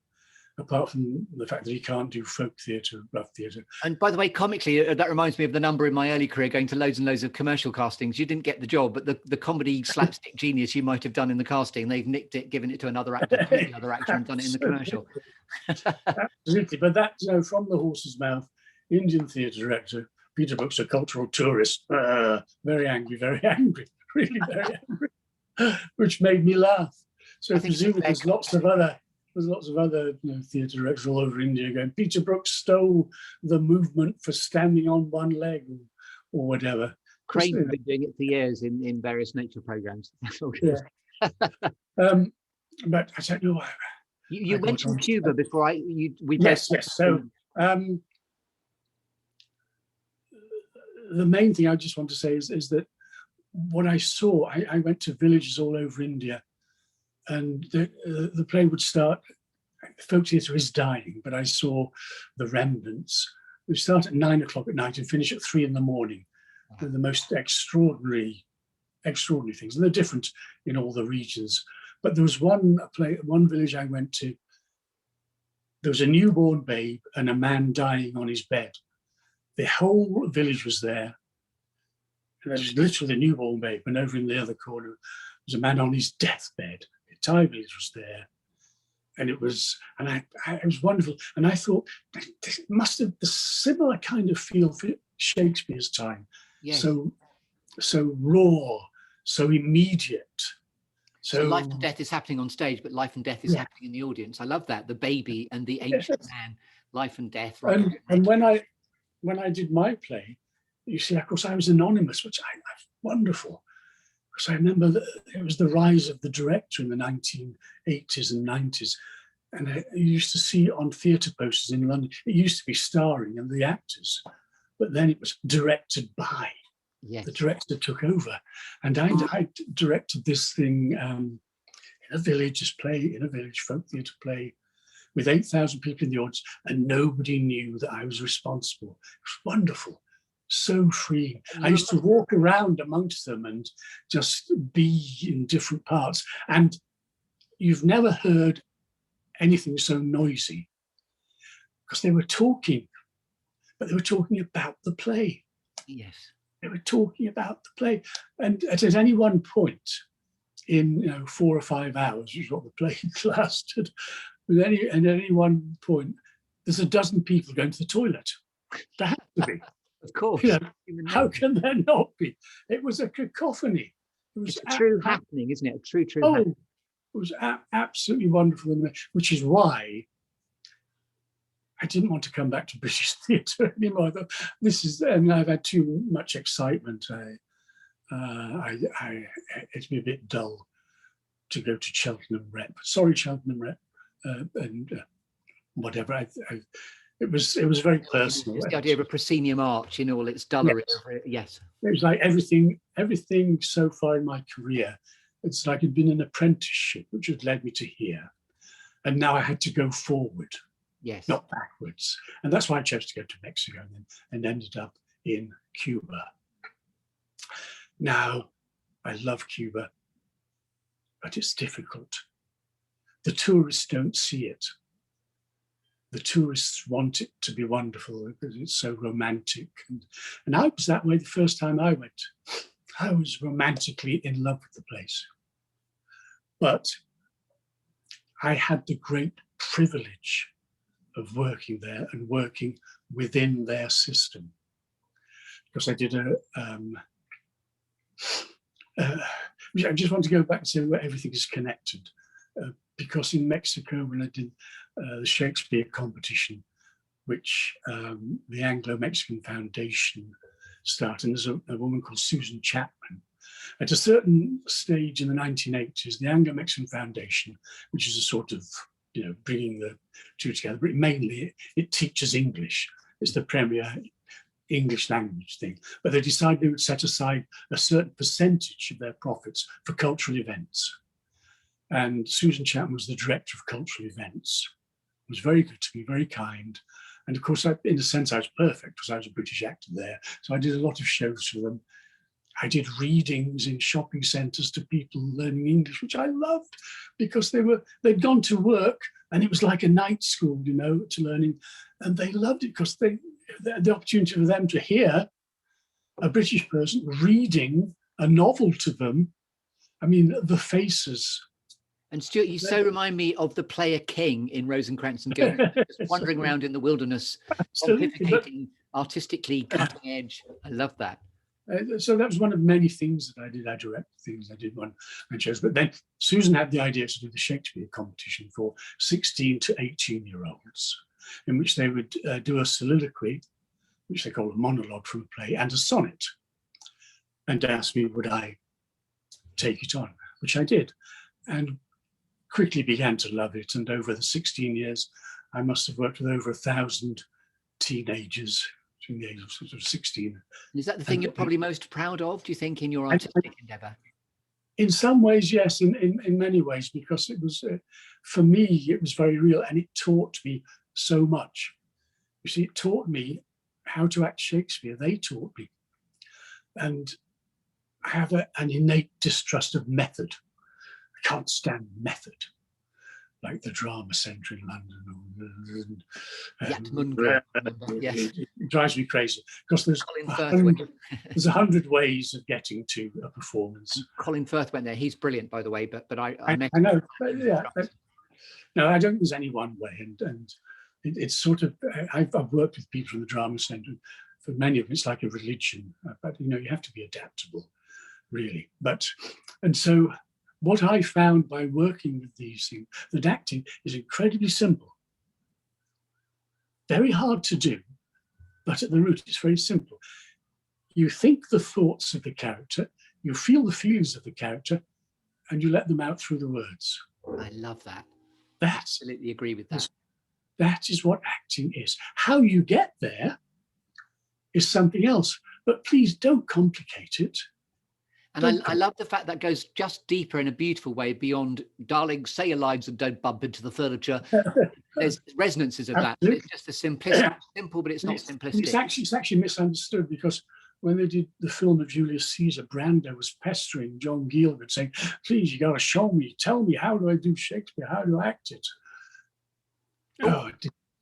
apart from the fact that he can't do folk theatre, rough theatre. And by the way, comically, that reminds me of the number in my early career going to loads and loads of commercial castings. You didn't get the job, but the comedy slapstick genius you might have done in the casting, they've nicked it, given it to another actor, and done it in the commercial. Absolutely. But that, from the horse's mouth, Indian theatre director, Peter Brook's a cultural tourist. Very angry, really very angry, which made me laugh. So presumably there's lots of other theatre directors all over India going, Peter Brook stole the movement for standing on one leg or whatever. Crane has been doing it for years in various nature programs. But I don't know. You mentioned Cuba before. Yes. So the main thing I just want to say is that what I saw, I went to villages all over India, and the play would start. Folk theatre is dying, but I saw the remnants. We start at 9 o'clock at night and finish at 3 in the morning. The most extraordinary things, and they're different in all the regions. But there was one village I went to. There was a newborn babe and a man dying on his bed. The whole village was there. And there was literally the newborn babe, and over in the other corner was a man on his deathbed. The entire village was there. And it was wonderful. And I thought, this must have the similar kind of feel for Shakespeare's time. Yes. So raw, so immediate. So life and death is happening on stage, but life and death is happening in the audience. I love that. The baby and the ancient man, life and death. Right? And when I did my play, you see, of course, I was anonymous, which I wonderful. Because I remember that it was the rise of the director in the 1980s and 90s. And I used to see on theatre posters in London, it used to be starring and the actors, but then it was directed by. Yes. The director took over. And I directed this thing in a village folk theatre play with 8,000 people in the audience, and nobody knew that I was responsible. It was wonderful. So free. I used to walk around amongst them and just be in different parts. And you've never heard anything so noisy, because they were talking, but they were talking about the play. Yes. They were talking about the play. And at any one point in 4 or 5 hours, which is what the play lasted, at any one point, there's a dozen people going to the toilet. There has to be. Of course. How can there not be? It was a cacophony. It's a true happening, isn't it? A true happening. It was absolutely wonderful, which is why I didn't want to come back to British theatre anymore. I've had too much excitement. It's been a bit dull to go to Cheltenham Rep. Sorry, Cheltenham Rep, and whatever. It was very personal. It's the idea of a proscenium arch in all its dullery. Yes. It was like everything so far in my career. It's like it'd been an apprenticeship, which had led me to here. And now I had to go forward, yes, not backwards. And that's why I chose to go to Mexico and ended up in Cuba. Now, I love Cuba, but it's difficult. The tourists don't see it. The tourists want it to be wonderful because it's so romantic. And I was that way the first time I went. I was romantically in love with the place. But I had the great privilege of working there and working within their system. Because I did I just want to go back and say where everything is connected. Because in Mexico, when I did the Shakespeare competition, which the Anglo-Mexican Foundation started, and there's a woman called Susan Chapman. At a certain stage in the 1980s, the Anglo-Mexican Foundation, which is a sort of, bringing the two together, but mainly it teaches English. It's the premier English language thing. But they decided they would set aside a certain percentage of their profits for cultural events. And Susan Chapman was the director of cultural events. Was very good to me, very kind. And of course, in a sense, I was perfect because I was a British actor there. So I did a lot of shows for them. I did readings in shopping centres to people learning English, which I loved because they'd gone to work and it was like a night school, to learning. And they loved it because the opportunity for them to hear a British person reading a novel to them. I mean, the faces. And Stuart, you so remind me of the player King in Rosencrantz and Guildenstern, just wandering around in the wilderness, pontificating, artistically cutting edge. I love that. So that was one of many things that I did. I directed things, I did one shows. But then Susan had the idea to do the Shakespeare competition for 16 to 18-year-olds, in which they would do a soliloquy, which they call a monologue from a play, and a sonnet, and asked me would I take it on, which I did. And quickly began to love it. And over the 16 years, I must have worked with over 1,000 teenagers between the age of sort of 16. Is that the thing you're probably most proud of, do you think, in your artistic endeavour? In some ways, yes, in many ways, because it was, for me, it was very real and it taught me so much. You see, it taught me how to act Shakespeare. They taught me. And I have an innate distrust of method. I can't stand method, like the drama centre in London. Yes. It drives me crazy because there's 100 ways of getting to a performance. And Colin Firth went there. He's brilliant, by the way. But I know. No, I don't think there's any one way, and it's sort of. I've worked with people from the drama centre. For many of them, it's like a religion. But you have to be adaptable, really. And so. What I found by working with these things, that acting is incredibly simple. Very hard to do, but at the root, it's very simple. You think the thoughts of the character, you feel the feelings of the character, and you let them out through the words. I love that. I absolutely agree with that. That is what acting is. How you get there is something else, but please don't complicate it. And I love the fact that goes just deeper in a beautiful way beyond, darling, say your lines and don't bump into the furniture. There's resonances of that. It's just the simplicity. Simple, but it's not simplistic. It's actually misunderstood because when they did the film of Julius Caesar, Brando was pestering John Gielgud saying, please, you got to show me, tell me, how do I do Shakespeare? How do I act it?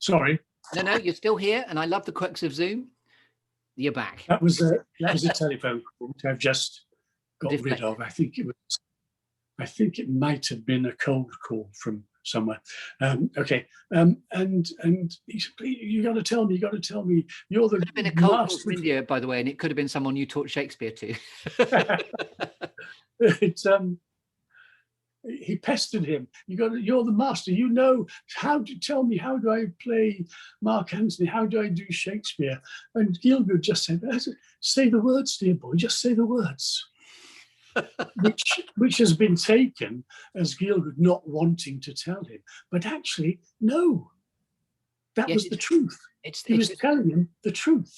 Sorry. No, you're still here. And I love the quirks of Zoom. You're back. That was a telephone call which I've just got rid of. I think it might have been a cold call from somewhere. Okay. And he said, please, you got to tell me. You're the. It could have been a cold call from India, by the way, and it could have been someone you taught Shakespeare to. He pestered him. You're the master. How do I play Mark Antony? How do I do Shakespeare? And Gielgud just said, say the words, dear boy. Just say the words. which has been taken as Gielgud not wanting to tell him. But actually, no, that Yes, was the truth. He was telling him the truth.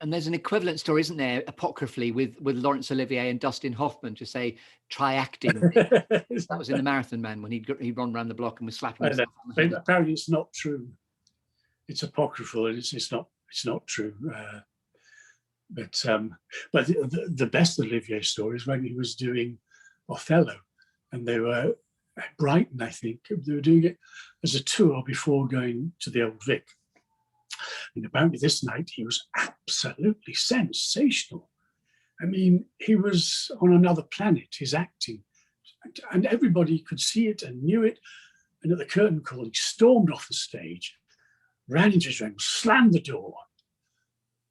And there's an equivalent story, isn't there, apocryphally, with Laurence Olivier and Dustin Hoffman, to say, try acting. That was in The Marathon Man, when he'd run around the block and was slapping himself on the head. Apparently it's not true. It's apocryphal, and it's not true. But the best Olivier story is when he was doing Othello, and they were at Brighton, I think. They were doing it as a tour before going to the Old Vic. And apparently this night he was absolutely sensational. I mean, he was on another planet, his acting, and everybody could see it and knew it. And at the curtain call, he stormed off the stage, ran into his room, slammed the door,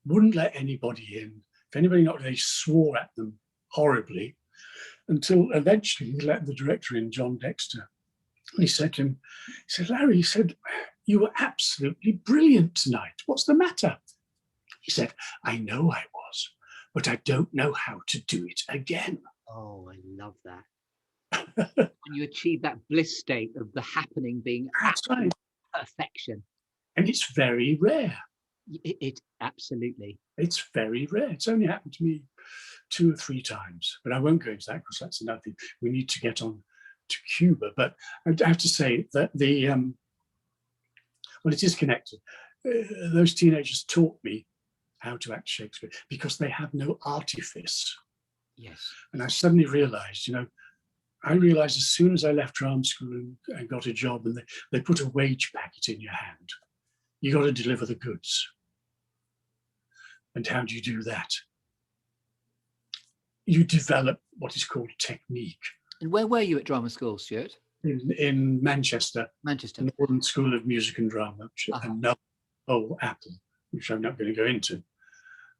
wouldn't let anybody in. If anybody knocked, he swore at them horribly, until eventually he let the director in, John Dexter. And he said to him, Larry, he said, you were absolutely brilliant tonight. What's the matter? He said, I know I was, but I don't know how to do it again. Oh, I love that. When you achieve that bliss state of the happening being absolute perfection. And it's very rare. It absolutely. It's very rare. It's only happened to me 2 or 3 times, but I won't go into that because that's another thing. We need to get on to Cuba. But I have to say that well, it is connected. Those teenagers taught me how to act Shakespeare because they have no artifice. Yes. And I suddenly realized, I realized as soon as I left drama school and got a job, and they put a wage packet in your hand, you got to deliver the goods. And how do you do that? You develop what is called technique. And where were you at drama school, Stuart? In Manchester. Manchester. Northern School of Music and Drama, and Apple, which I'm not going to go into.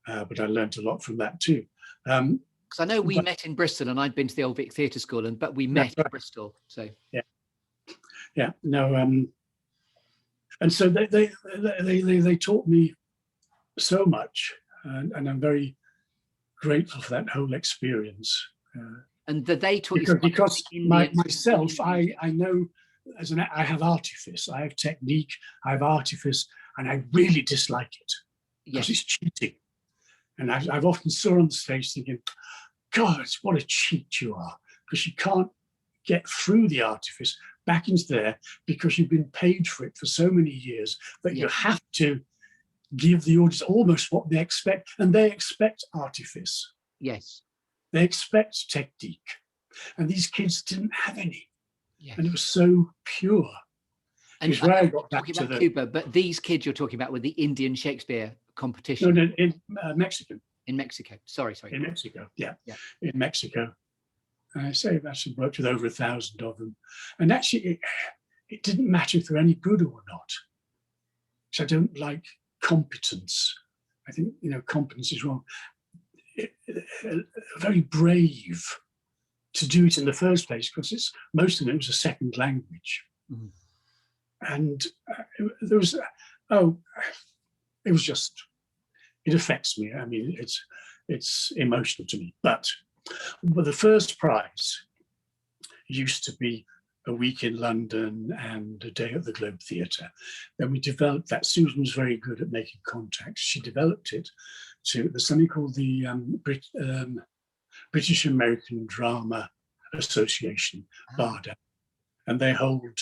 But I learned a lot from that too. Because I know we met in Bristol, and I'd been to the Old Vic Theatre School, but we met in Bristol. So and so they taught me so much, and I'm very grateful for that whole experience. And that they taught you because myself, I know I have artifice, I have technique, I have artifice, and I really dislike it because it's cheating. And I've often saw on the stage thinking, God, what a cheat you are, because you can't get through the artifice back into there because you've been paid for it for so many years that you have to give the audience almost what they expect, and they expect artifice. Yes. They expect technique, and these kids didn't have any, and it was so pure. And where I got back to Cuba, but these kids you're talking about were the Indian Shakespeare competition. No, in Mexico. In Mexico, sorry. In Mexico, in Mexico. And I say that I've worked with over 1,000 of them, and actually, it didn't matter if they're any good or not. So I don't like competence. I think competence is wrong. Very brave to do it in the first place because most of it was a second language, and there was it was just, it affects me. I mean, it's emotional to me. But the first prize used to be a week in London and a day at the Globe Theatre. Then we developed that. Susan was very good at making contacts. She developed it to, there's something called the British American Drama Association, BARDA, and they hold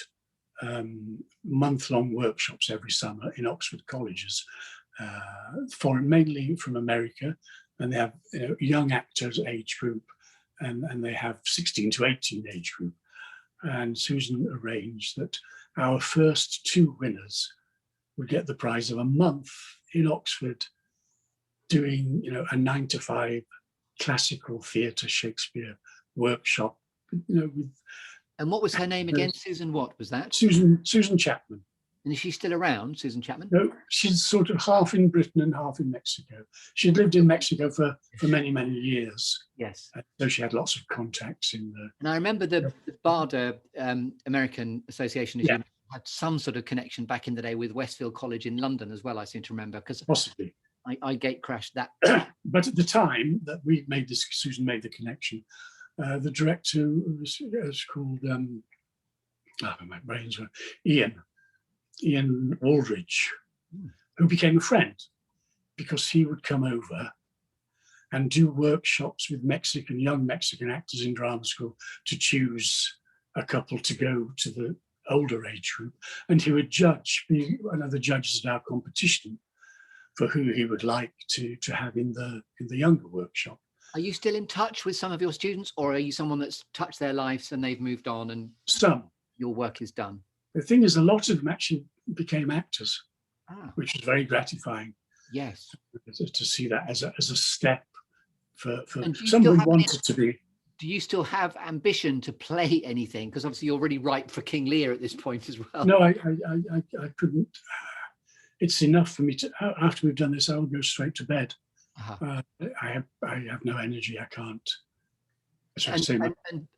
month-long workshops every summer in Oxford colleges, mainly from America, and they have young actors age group, and they have 16 to 18 age group. And Susan arranged that our first 2 winners would get the prize of a month in Oxford doing, a 9 to 5 classical theatre Shakespeare workshop, with. And what was her name again? Susan what was that? Susan Chapman. And is she still around, Susan Chapman? No, she's sort of half in Britain and half in Mexico. She'd lived in Mexico for many, many years. Yes. So she had lots of contacts in the. And I remember the BARDA American Association had some sort of connection back in the day with Westfield College in London as well, I seem to remember, because possibly I gate crashed that. But at the time that we made this, Susan made the connection, the director was called, my brains were, Ian Aldridge, who became a friend because he would come over and do workshops with young Mexican actors in drama school to choose a couple to go to the older age group, and he would be one of the judges at our competition for who he would like to have in the younger workshop. Are you still in touch with some of your students, or are you someone that's touched their lives and they've moved on and some your work is done? The thing is, a lot of them actually became actors, which was very gratifying. Yes, to see that as a step for someone who wanted to be. Do you still have ambition to play anything? Because obviously you're already ripe for King Lear at this point as well. No, I couldn't. It's enough for me to. After we've done this, I'll go straight to bed. I have no energy. I can't.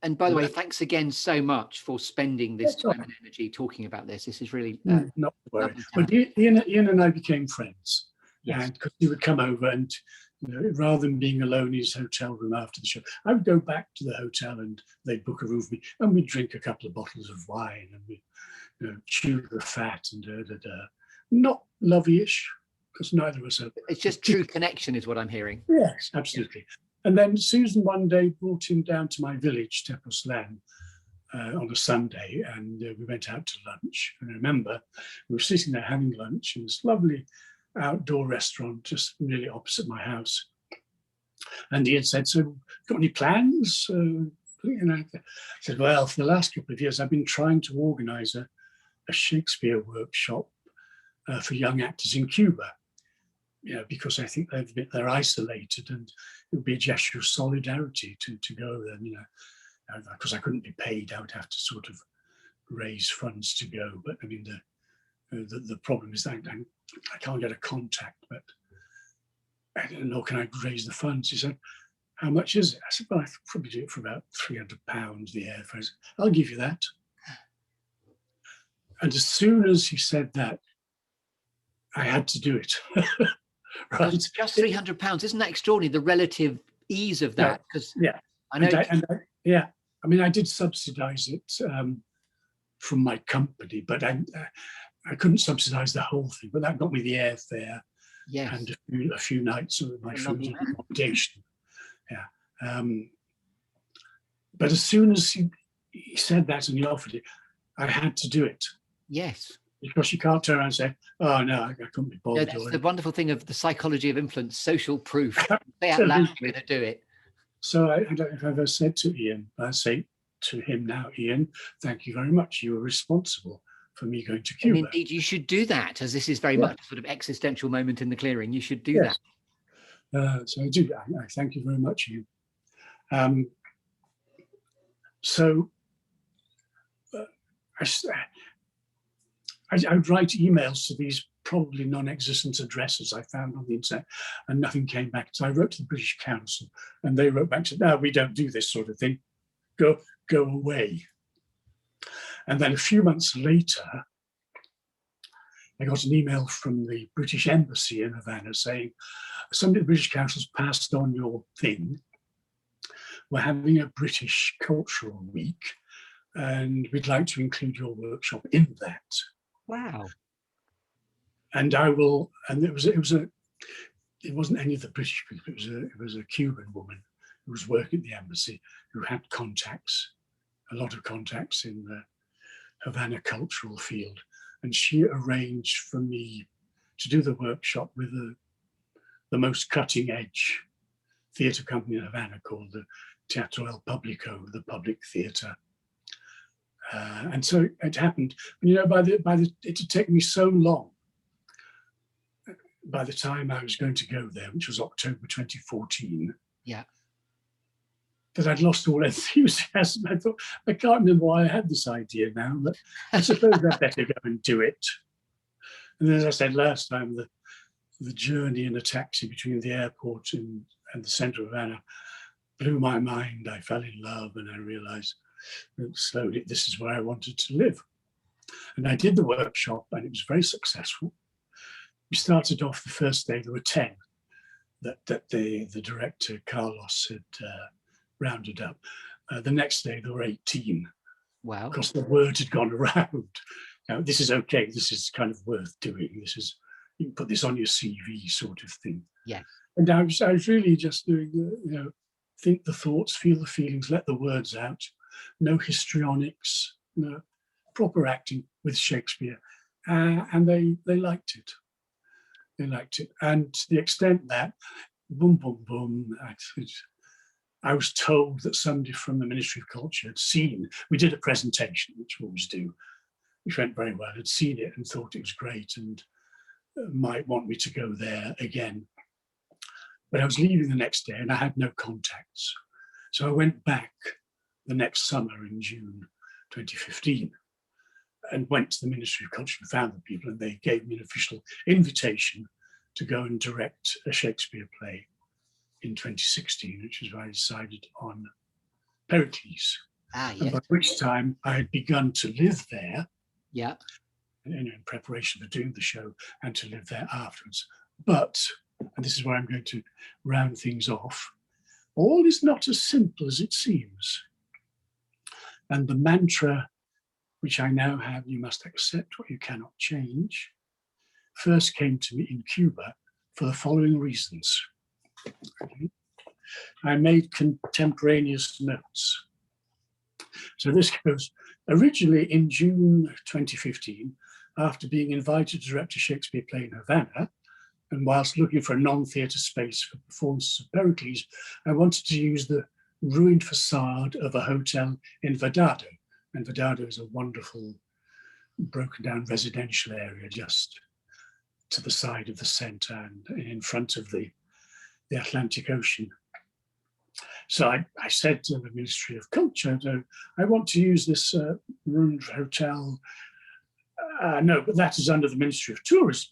And by the way, thanks again so much for spending this time and energy talking about this. This is really not worry. But Ian and I became friends. Yes. And because he would come over and, rather than being alone in his hotel room after the show, I would go back to the hotel and they'd book a room for me, and we'd drink a couple of bottles of wine and we'd chew the fat and not lovey-ish, because neither of us are. It's just true connection is what I'm hearing. Yes, absolutely. And then Susan one day brought him down to my village, Tepos on a Sunday, and we went out to lunch. And I remember we were sitting there having lunch in this lovely outdoor restaurant just really opposite my house. And he had said, "So, got any plans?" I said, "Well, for the last couple of years, I've been trying to organise a Shakespeare workshop for young actors in Cuba. Because I think they're isolated, and it would be a gesture of solidarity to go there. Because I couldn't be paid, I would have to sort of raise funds to go. But I mean, the problem is that I can't get a contact. But I don't know, can I raise the funds?" He said, "How much is it?" I said, "Well, I could probably do it for about £300, the airfare." "I'll give you that." And as soon as he said that, I had to do it. Right. Just £300. Isn't that extraordinary? The relative ease of that. Because I know. I mean, I did subsidise it from my company, but I couldn't subsidise the whole thing. But that got me the airfare and a few nights of my food and accommodation. But as soon as he said that and he offered it, I had to do it. Yes. Because you can't turn around and say, "Oh no, I couldn't be bothered." That's the wonderful thing of the psychology of influence, social proof. Say out loud, you're going to do it. So I don't know if I've ever said to Ian, I say to him now, "Ian, thank you very much. You were responsible for me going to Cuba." And indeed, you should do that, as this is very much a sort of existential moment in the clearing. You should do that. So I do. I thank you very much, Ian. I would write emails to these probably non-existent addresses I found on the internet, and nothing came back. So I wrote to the British Council, and they wrote back and said, "No, we don't do this sort of thing. Go away." And then a few months later, I got an email from the British Embassy in Havana saying, "Somebody at the British Council's passed on your thing. We're having a British Cultural Week, and we'd like to include your workshop in that." Wow. And I will. And it wasn't any of the British people. It was a Cuban woman who was working at the embassy, who had a lot of contacts in the Havana cultural field, and she arranged for me to do the workshop with the most cutting edge theatre company in Havana called the Teatro El Público, the public theatre. And so it happened. It would take me so long. By the time I was going to go there, which was October 2014, that I'd lost all enthusiasm. I thought, I can't remember why I had this idea now, but I suppose I'd better go and do it. And as I said last time, the journey in a taxi between the airport and the centre of Havana blew my mind. I fell in love, and I realised slowly this is where I wanted to live. And I did the workshop, and it was very successful. We started off the first day, there were 10 that the director Carlos had rounded up. The next day there were 18. Wow. Because the word had gone around. This is okay. This is kind of worth doing. This is, you can put this on your CV sort of thing. Yes. And I was really just doing, think the thoughts, feel the feelings, let the words out. No histrionics, no proper acting with Shakespeare. And they liked it. They liked it. And to the extent that, boom, boom, boom, I was told that somebody from the Ministry of Culture had seen, we did a presentation, which we always do, which went very well, had seen it and thought it was great and might want me to go there again. But I was leaving the next day and I had no contacts. So I went back the next summer in June 2015 and went to the Ministry of Culture and found the people, and they gave me an official invitation to go and direct a Shakespeare play in 2016, which is where I decided on Pericles. Yes. And by which time I had begun to live there. Yeah. In preparation for doing the show and to live there afterwards. But, and this is where I'm going to round things off, all is not as simple as it seems. And the mantra, which I now have, you must accept what you cannot change, first came to me in Cuba for the following reasons. I made contemporaneous notes. So this goes, originally in June 2015, after being invited to direct a Shakespeare play in Havana, and whilst looking for a non-theatre space for performances of Pericles, I wanted to use the ruined facade of a hotel in Vedado. And Vedado is a wonderful broken down residential area just to the side of the centre and in front of the Atlantic Ocean. So I said to the Ministry of Culture, I want to use this ruined hotel. No, but that is under the Ministry of Tourism.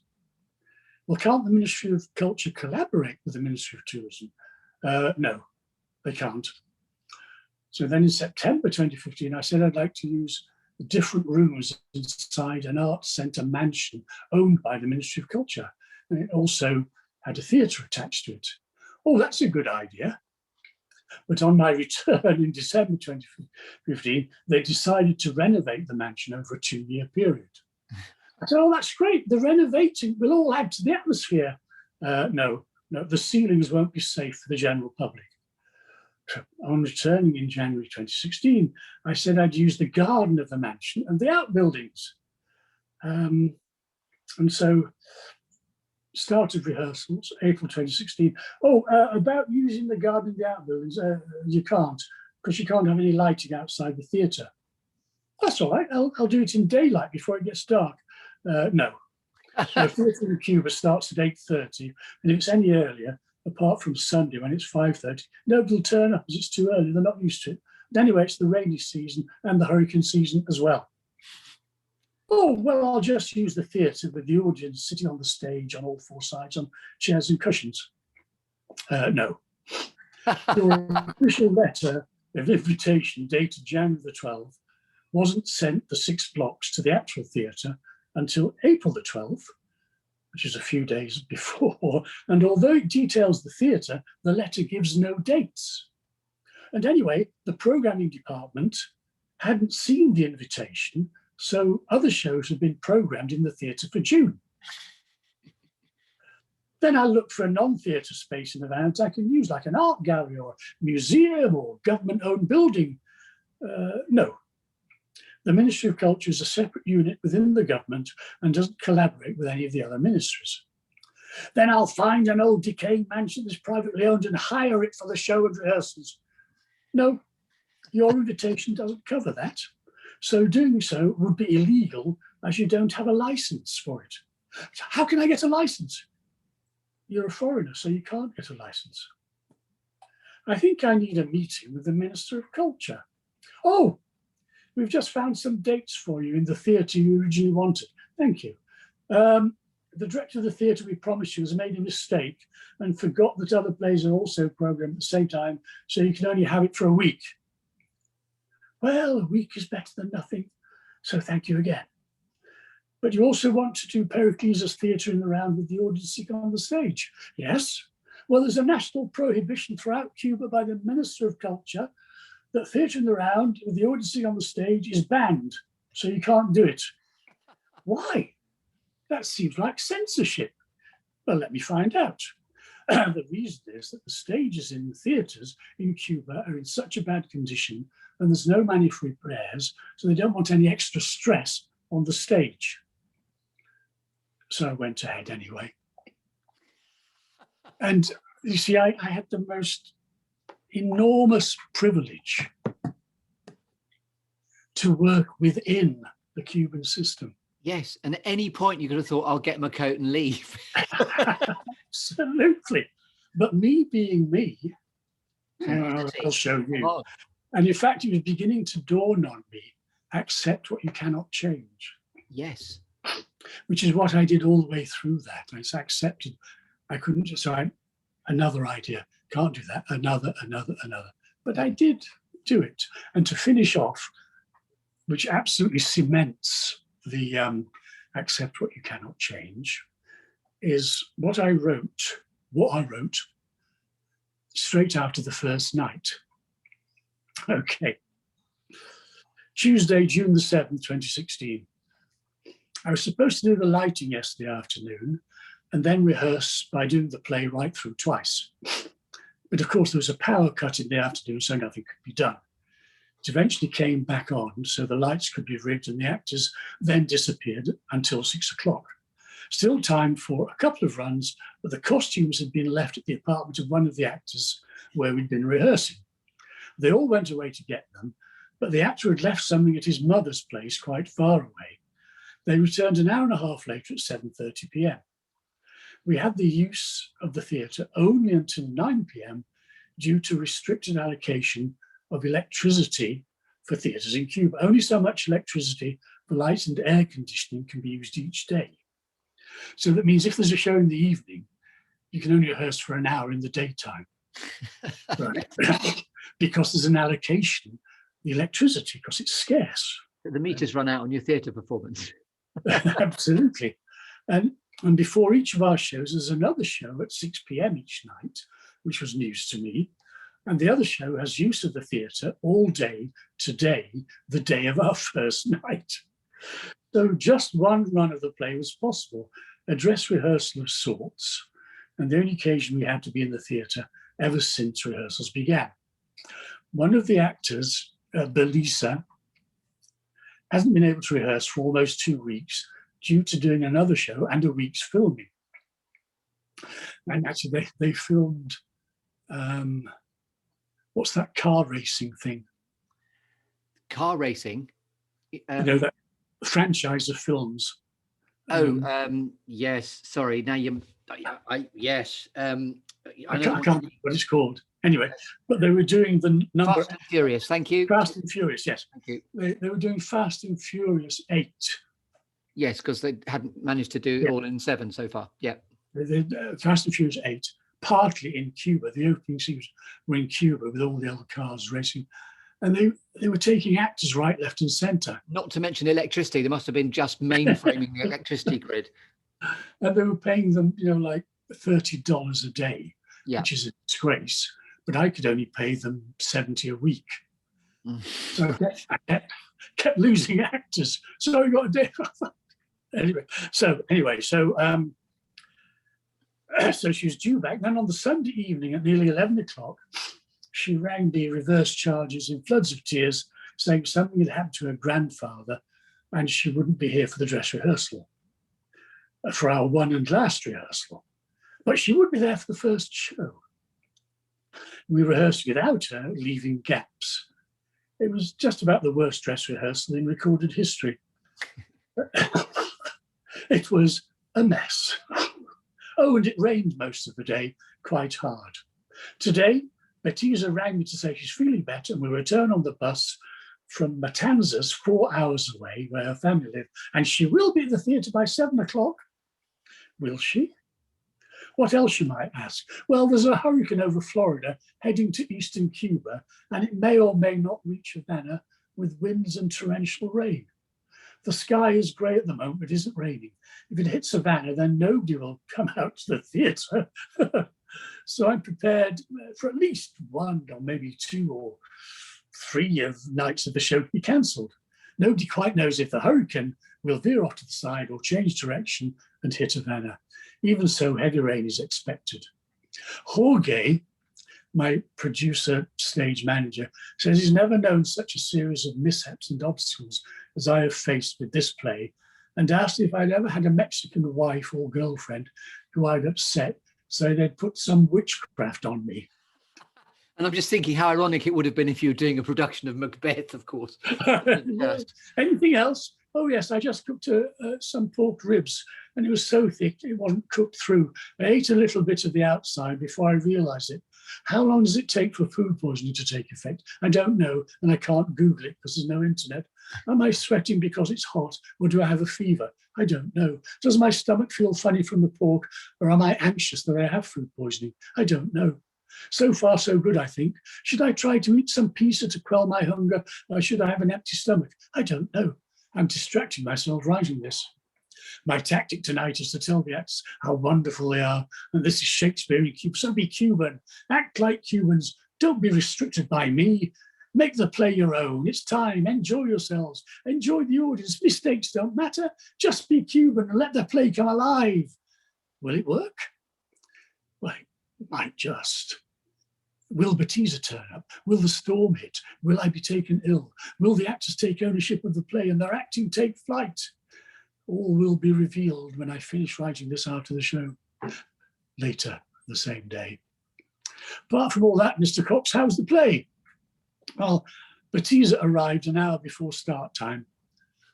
Well, can't the Ministry of Culture collaborate with the Ministry of Tourism? No, they can't. So then in September 2015, I said I'd like to use different rooms inside an arts centre mansion owned by the Ministry of Culture. And it also had a theatre attached to it. Oh, that's a good idea. But on my return in December 2015, they decided to renovate the mansion over a 2-year period. I said, oh, that's great. The renovating will all add to the atmosphere. No, the ceilings won't be safe for the general public. So on returning in January 2016, I said I'd use the garden of the mansion and the outbuildings. And so started rehearsals, April 2016. Oh, about using the garden and the outbuildings, you can't, because you can't have any lighting outside the theatre. That's all right, I'll do it in daylight before it gets dark. No. The theatre in Cuba starts at 8:30, and if it's any earlier, apart from Sunday when it's 5:30, nobody will turn up because it's too early, they're not used to it. But anyway, it's the rainy season and the hurricane season as well. Oh, well, I'll just use the theatre with the audience sitting on the stage on all 4 sides on chairs and cushions. No. Your official letter of invitation dated January the 12th wasn't sent the 6 blocks to the actual theatre until April the 12th, which is a few days before. And although it details the theatre, the letter gives no dates. And anyway, the programming department hadn't seen the invitation, so other shows have been programmed in the theatre for June. Then I looked for a non-theatre space in the van I can use, like an art gallery or museum or government-owned building. No. The Ministry of Culture is a separate unit within the government and doesn't collaborate with any of the other ministries. Then I'll find an old decaying mansion that's privately owned and hire it for the show and rehearsals. No, your invitation doesn't cover that. So doing so would be illegal as you don't have a license for it. So how can I get a license? You're a foreigner, so you can't get a license. I think I need a meeting with the Minister of Culture. Oh, we've just found some dates for you in the theatre you originally wanted. Thank you. The director of the theatre we promised you has made a mistake and forgot that other plays are also programmed at the same time, so you can only have it for a week. Well, a week is better than nothing, so thank you again. But you also want to do Pericles' theatre in the round with the audience sitting on the stage? Yes. Well, there's a national prohibition throughout Cuba by the Minister of Culture that theatre in the round with the audiencing on the stage is banned, so you can't do it. Why? That seems like censorship. Well, let me find out. The reason is that the stages in the theatres in Cuba are in such a bad condition and there's no money for repairs, so they don't want any extra stress on the stage. So I went ahead anyway. And you see, I had the most enormous privilege to work within the Cuban system. Yes, and at any point you could have thought, I'll get my coat and leave. Absolutely. But me being me, I'll show you. And in fact, it was beginning to dawn on me, accept what you cannot change. Yes. Which is what I did all the way through that. I accepted, I couldn't just, another idea, can't do that, another. But I did do it. And to finish off, which absolutely cements the accept what you cannot change, is what I wrote straight after the first night. Okay. Tuesday, June the 7th, 2016. I was supposed to do the lighting yesterday afternoon and then rehearse by doing the play right through twice. But of course, there was a power cut in the afternoon, so nothing could be done. It eventually came back on, so the lights could be rigged and the actors then disappeared until 6 o'clock. Still time for a couple of runs, but the costumes had been left at the apartment of one of the actors where we'd been rehearsing. They all went away to get them, but the actor had left something at his mother's place quite far away. They returned an hour and a half later at 7:30 p.m. We had the use of the theatre only until 9 p.m. due to restricted allocation of electricity for theatres in Cuba. Only so much electricity for light and air conditioning can be used each day. So that means if there's a show in the evening, you can only rehearse for an hour in the daytime. Right? Because there's an allocation, the electricity, because it's scarce. The meters run out on your theatre performance. Absolutely. And before each of our shows, there's another show at 6 p.m. each night, which was news to me. And the other show has use of the theatre all day today, the day of our first night. So just one run of the play was possible, a dress rehearsal of sorts, and the only occasion we had to be in the theatre ever since rehearsals began. One of the actors, Belisa, hasn't been able to rehearse for almost 2 weeks due to doing another show and a week's filming. And actually they filmed, what's that car racing thing? Car racing? You know, that franchise of films. Yes, sorry, now yes. I can't remember what it's called. Anyway, but they were doing the number... Fast and Furious, thank you. Fast and Furious, yes. Thank you. They were doing Fast and Furious 8. Yes, because they hadn't managed to do it all in 7 so far. Yeah. Fast and Furious 8, partly in Cuba. The opening scenes were in Cuba with all the other cars racing. And they were taking actors right, left and centre. Not to mention electricity. There must have been just mainframing the electricity grid. And they were paying them, like $30 a day, which is a disgrace. But I could only pay them $70 a week. So I kept losing actors. So I got a day. So she was due back. Then on the Sunday evening at nearly 11 o'clock, she rang the reverse charges in floods of tears, saying something had happened to her grandfather and she wouldn't be here for the dress rehearsal, for our one and last rehearsal. But she would be there for the first show. We rehearsed without her, leaving gaps. It was just about the worst dress rehearsal in recorded history. It was a mess. Oh, and it rained most of the day, quite hard. Today, Betiza rang me to say she's feeling better and we'll return on the bus from Matanzas, 4 hours away, where her family live, and she will be at the theatre by 7 o'clock. Will she? What else, you might ask? Well, there's a hurricane over Florida heading to eastern Cuba, and it may or may not reach Havana with winds and torrential rain. The sky is grey at the moment, but isn't raining. If it hits Havana, then nobody will come out to the theatre. So I'm prepared for at least 1 or maybe 2 or 3 of nights of the show to be cancelled. Nobody quite knows if the hurricane will veer off to the side or change direction and hit Havana. Even so, heavy rain is expected. Jorge, my producer, stage manager, says he's never known such a series of mishaps and obstacles as I have faced with this play, and asked if I'd ever had a Mexican wife or girlfriend who I'd upset, so they'd put some witchcraft on me. And I'm just thinking how ironic it would have been if you were doing a production of Macbeth, of course. Anything else? Oh yes, I just cooked some pork ribs, and it was so thick it wasn't cooked through. I ate a little bit of the outside before I realised it. How long does it take for food poisoning to take effect? I don't know, and I can't Google it because there's no internet. Am I sweating because it's hot, or do I have a fever? I don't know. Does my stomach feel funny from the pork, or am I anxious that I have food poisoning? I don't know. So far, so good, I think. Should I try to eat some pizza to quell my hunger, or should I have an empty stomach? I don't know. I'm distracting myself writing this. My tactic tonight is to tell the actors how wonderful they are, and this is Shakespeare in Cuba, so be Cuban. Act like Cubans. Don't be restricted by me. Make the play your own. It's time. Enjoy yourselves. Enjoy the audience. Mistakes don't matter. Just be Cuban and let the play come alive. Will it work? Well, it might just. Will Baptista turn up? Will the storm hit? Will I be taken ill? Will the actors take ownership of the play and their acting take flight? All will be revealed when I finish writing this after the show, later the same day. Apart from all that, Mr. Cox, how's the play? Well, Baptista arrived an hour before start time.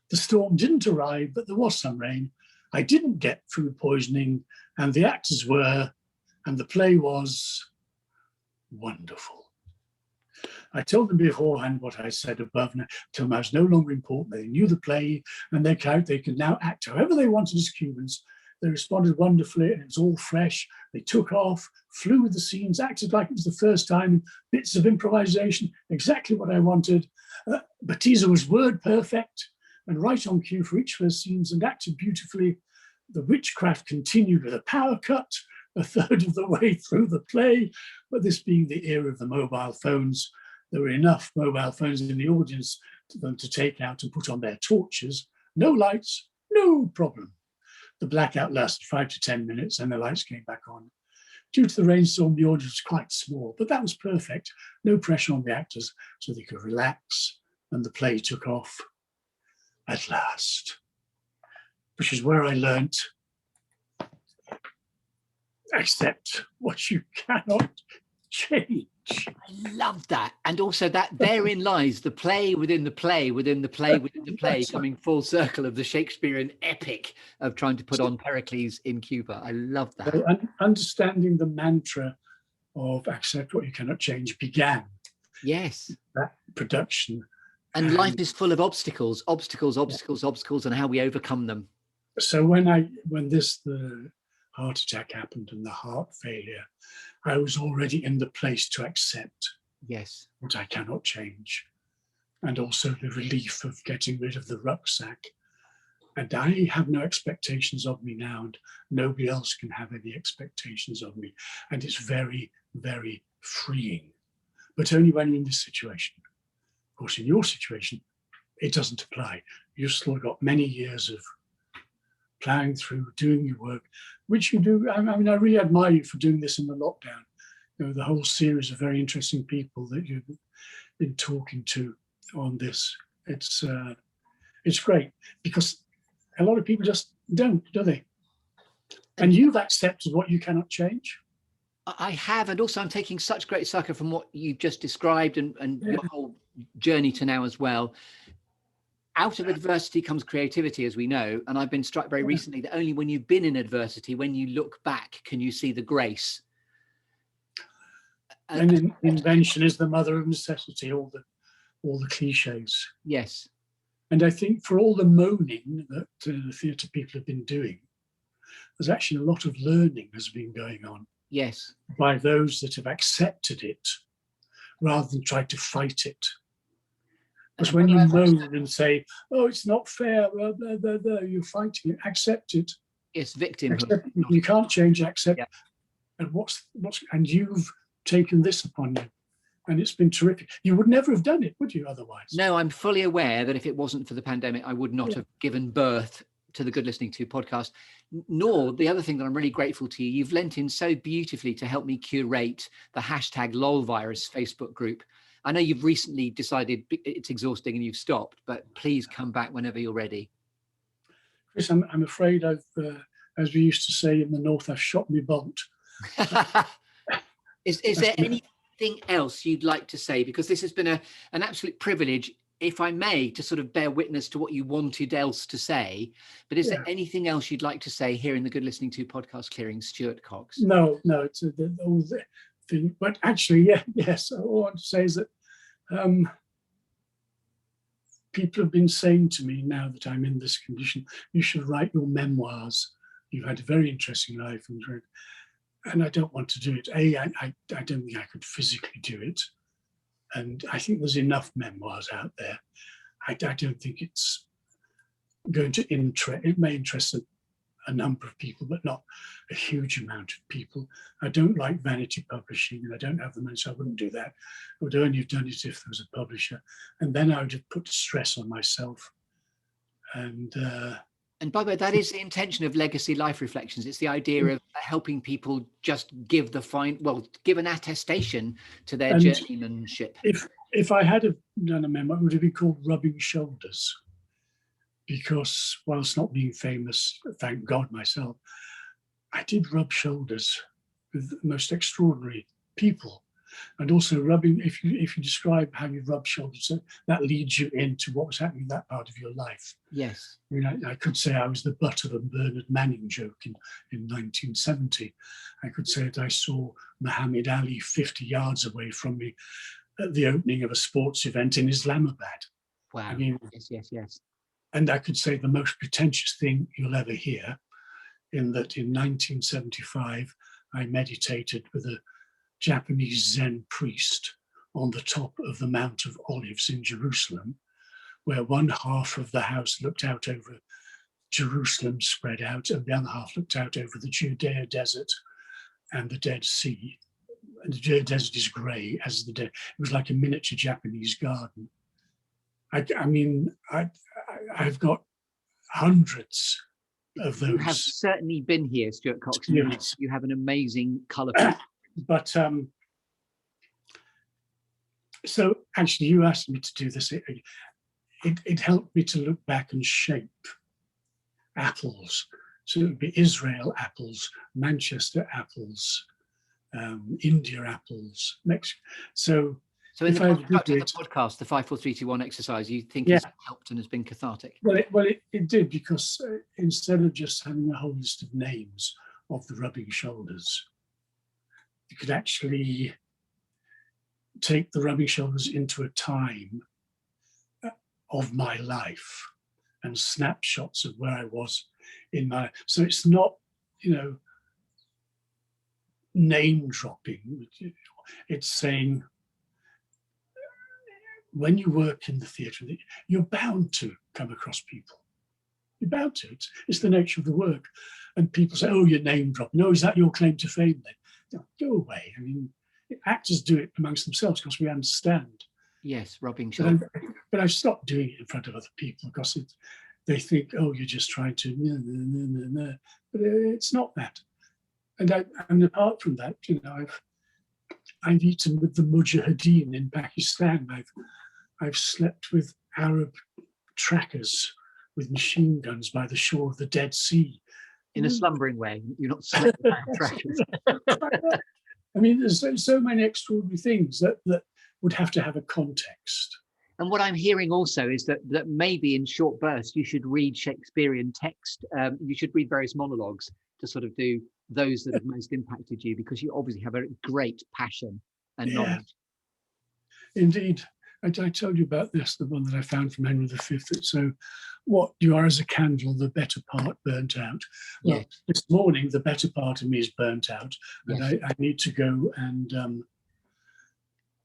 The storm didn't arrive, but there was some rain. I didn't get food poisoning, and the actors were, and the play was wonderful. I told them beforehand what I said above, and told them I was no longer important. They knew the play, and they could now act however they wanted as Cubans. They responded wonderfully, and it was all fresh. They took off, flew with the scenes, acted like it was the first time, bits of improvisation, exactly what I wanted. Baptista was word perfect and right on cue for each of her scenes and acted beautifully. The witchcraft continued with a power cut, a third of the way through the play, but this being the era of the mobile phones, there were enough mobile phones in the audience for them to take out and put on their torches. No lights, no problem. The blackout lasted 5 to 10 minutes and the lights came back on. Due to the rainstorm, the audience was quite small, but that was perfect. No pressure on the actors, so they could relax, and the play took off at last, which is where I learnt accept what you cannot change. I love that. And also that therein lies the play within the play, within the play, within the play, coming full circle of the Shakespearean epic of trying to put on Pericles in Cuba. I love that. So understanding the mantra of accept what you cannot change began. Yes. That production. And life is full of obstacles, and how we overcome them. So when the heart attack happened and the heart failure, I was already in the place to accept what I cannot change, and also the relief of getting rid of the rucksack. And I have no expectations of me now, and nobody else can have any expectations of me. And it's very, very freeing, but only when you're in this situation. Of course, in your situation, it doesn't apply. You've still got many years of plowing through, doing your work, which you do. I mean, I really admire you for doing this in the lockdown. You know, the whole series of very interesting people that you've been talking to on this. It's great, because a lot of people just don't, do they? And you've accepted what you cannot change. I have, and also I'm taking such great succor from what you've just described and your whole journey to now as well. Out of adversity comes creativity, as we know, and I've been struck very recently that only when you've been in adversity, when you look back, can you see the grace. And invention is the mother of necessity, all the cliches. Yes. And I think for all the moaning that the theatre people have been doing, there's actually a lot of learning has been going on. Yes. By those that have accepted it rather than try to fight it. Because when you moan and say, oh, it's not fair, you're fighting it, accept it. It's victimhood. You can't change, accept. Yeah. and you've taken this upon you, and it's been terrific. You would never have done it, would you, otherwise? No, I'm fully aware that if it wasn't for the pandemic, I would not have given birth to the Good Listening To podcast. Nor the other thing that I'm really grateful to you, you've lent in so beautifully to help me curate the hashtag #LOLvirus Facebook group. I know you've recently decided it's exhausting and you've stopped, but please come back whenever you're ready. Chris, I'm afraid I've, as we used to say in the North, I've shot me bolt. Is there anything else you'd like to say? Because this has been an absolute privilege, if I may, to sort of bear witness to what you wanted else to say. But is there anything else you'd like to say here in the Good Listening To podcast clearing, Stuart Cox? No, it's all the thing. But actually, yes, all I want to say is that people have been saying to me, now that I'm in this condition, you should write your memoirs. You've had a very interesting life, and I don't want to do it. I don't think I could physically do it. And I think there's enough memoirs out there. I don't think it's going to interest, it may interest a number of people, but not a huge amount of people. I don't like vanity publishing, and I don't have the money, so I wouldn't do that. I would only have done it if there was a publisher. And then I would have put stress on myself. And by the way, that is the intention of Legacy Life Reflections. It's the idea of helping people just give give an attestation to their journeymanship. If I had done a memoir, it would have been called Rubbing Shoulders, because whilst not being famous, thank God myself, I did rub shoulders with the most extraordinary people. And also rubbing, if you describe how you rub shoulders, that leads you into what was happening in that part of your life. Yes. I mean, I could say I was the butt of a Bernard Manning joke in 1970. I could say that I saw Muhammad Ali 50 yards away from me at the opening of a sports event in Islamabad. Wow. I mean, yes. And I could say the most pretentious thing you'll ever hear, in that in 1975, I meditated with a Japanese Zen priest on the top of the Mount of Olives in Jerusalem, where one half of the house looked out over Jerusalem spread out, and the other half looked out over the Judea desert and the Dead Sea. And the Judea desert is grey, as the Dead. It was like a miniature Japanese garden. I mean, I've got hundreds of those. You have certainly been here, Stuart Cox. You have an amazing colour. But so actually, you asked me to do this. It helped me to look back and shape apples. So it would be Israel apples, Manchester apples, India apples, Mexico. So in the construct of the podcast, the 5, 4, 3, 2, 1 exercise, you think has helped and has been cathartic? Well, it did, because instead of just having a whole list of names of the rubbing shoulders, you could actually take the rubbing shoulders into a time of my life and snapshots of where I was in my. So it's not, name dropping. It's saying, when you work in the theatre, you're bound to come across people. You're bound to. It's the nature of the work. And people say, oh, you're name dropping. No, is that your claim to fame then? Go away. I mean, actors do it amongst themselves because we understand. Yes, rubbing shoulders. But I've stopped doing it in front of other people because they think, oh, you're just trying to, but it's not that. And apart from that, I've eaten with the Mujahideen in Pakistan. I've slept with Arab trackers with machine guns by the shore of the Dead Sea. In a slumbering way, you're not slept with Arab trackers. I mean, there's so many extraordinary things that would have to have a context. And what I'm hearing also is that maybe in short bursts, you should read Shakespearean text. You should read various monologues to sort of do those that have most impacted you, because you obviously have a great passion and knowledge. Indeed. I told you about this, the one that I found from Henry V. So, what you are as a candle, the better part burnt out. Well, this morning, the better part of me is burnt out, and I need to go and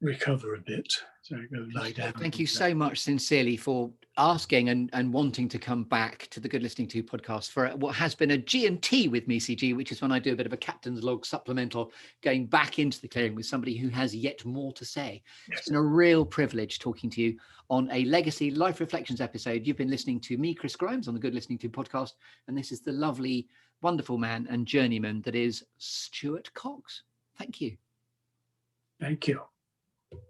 recover a bit. So I go lie down. Thank you so much sincerely for asking and wanting to come back to the Good Listening To podcast for what has been a G&T with me, CG, which is when I do a bit of a captain's log supplemental, going back into the clearing with somebody who has yet more to say. Yes. It's been a real privilege talking to you on a Legacy Life Reflections episode. You've been listening to me, Chris Grimes, on the Good Listening To podcast, and this is the lovely, wonderful man and journeyman that is Stuart Cox. Thank you. Thank you.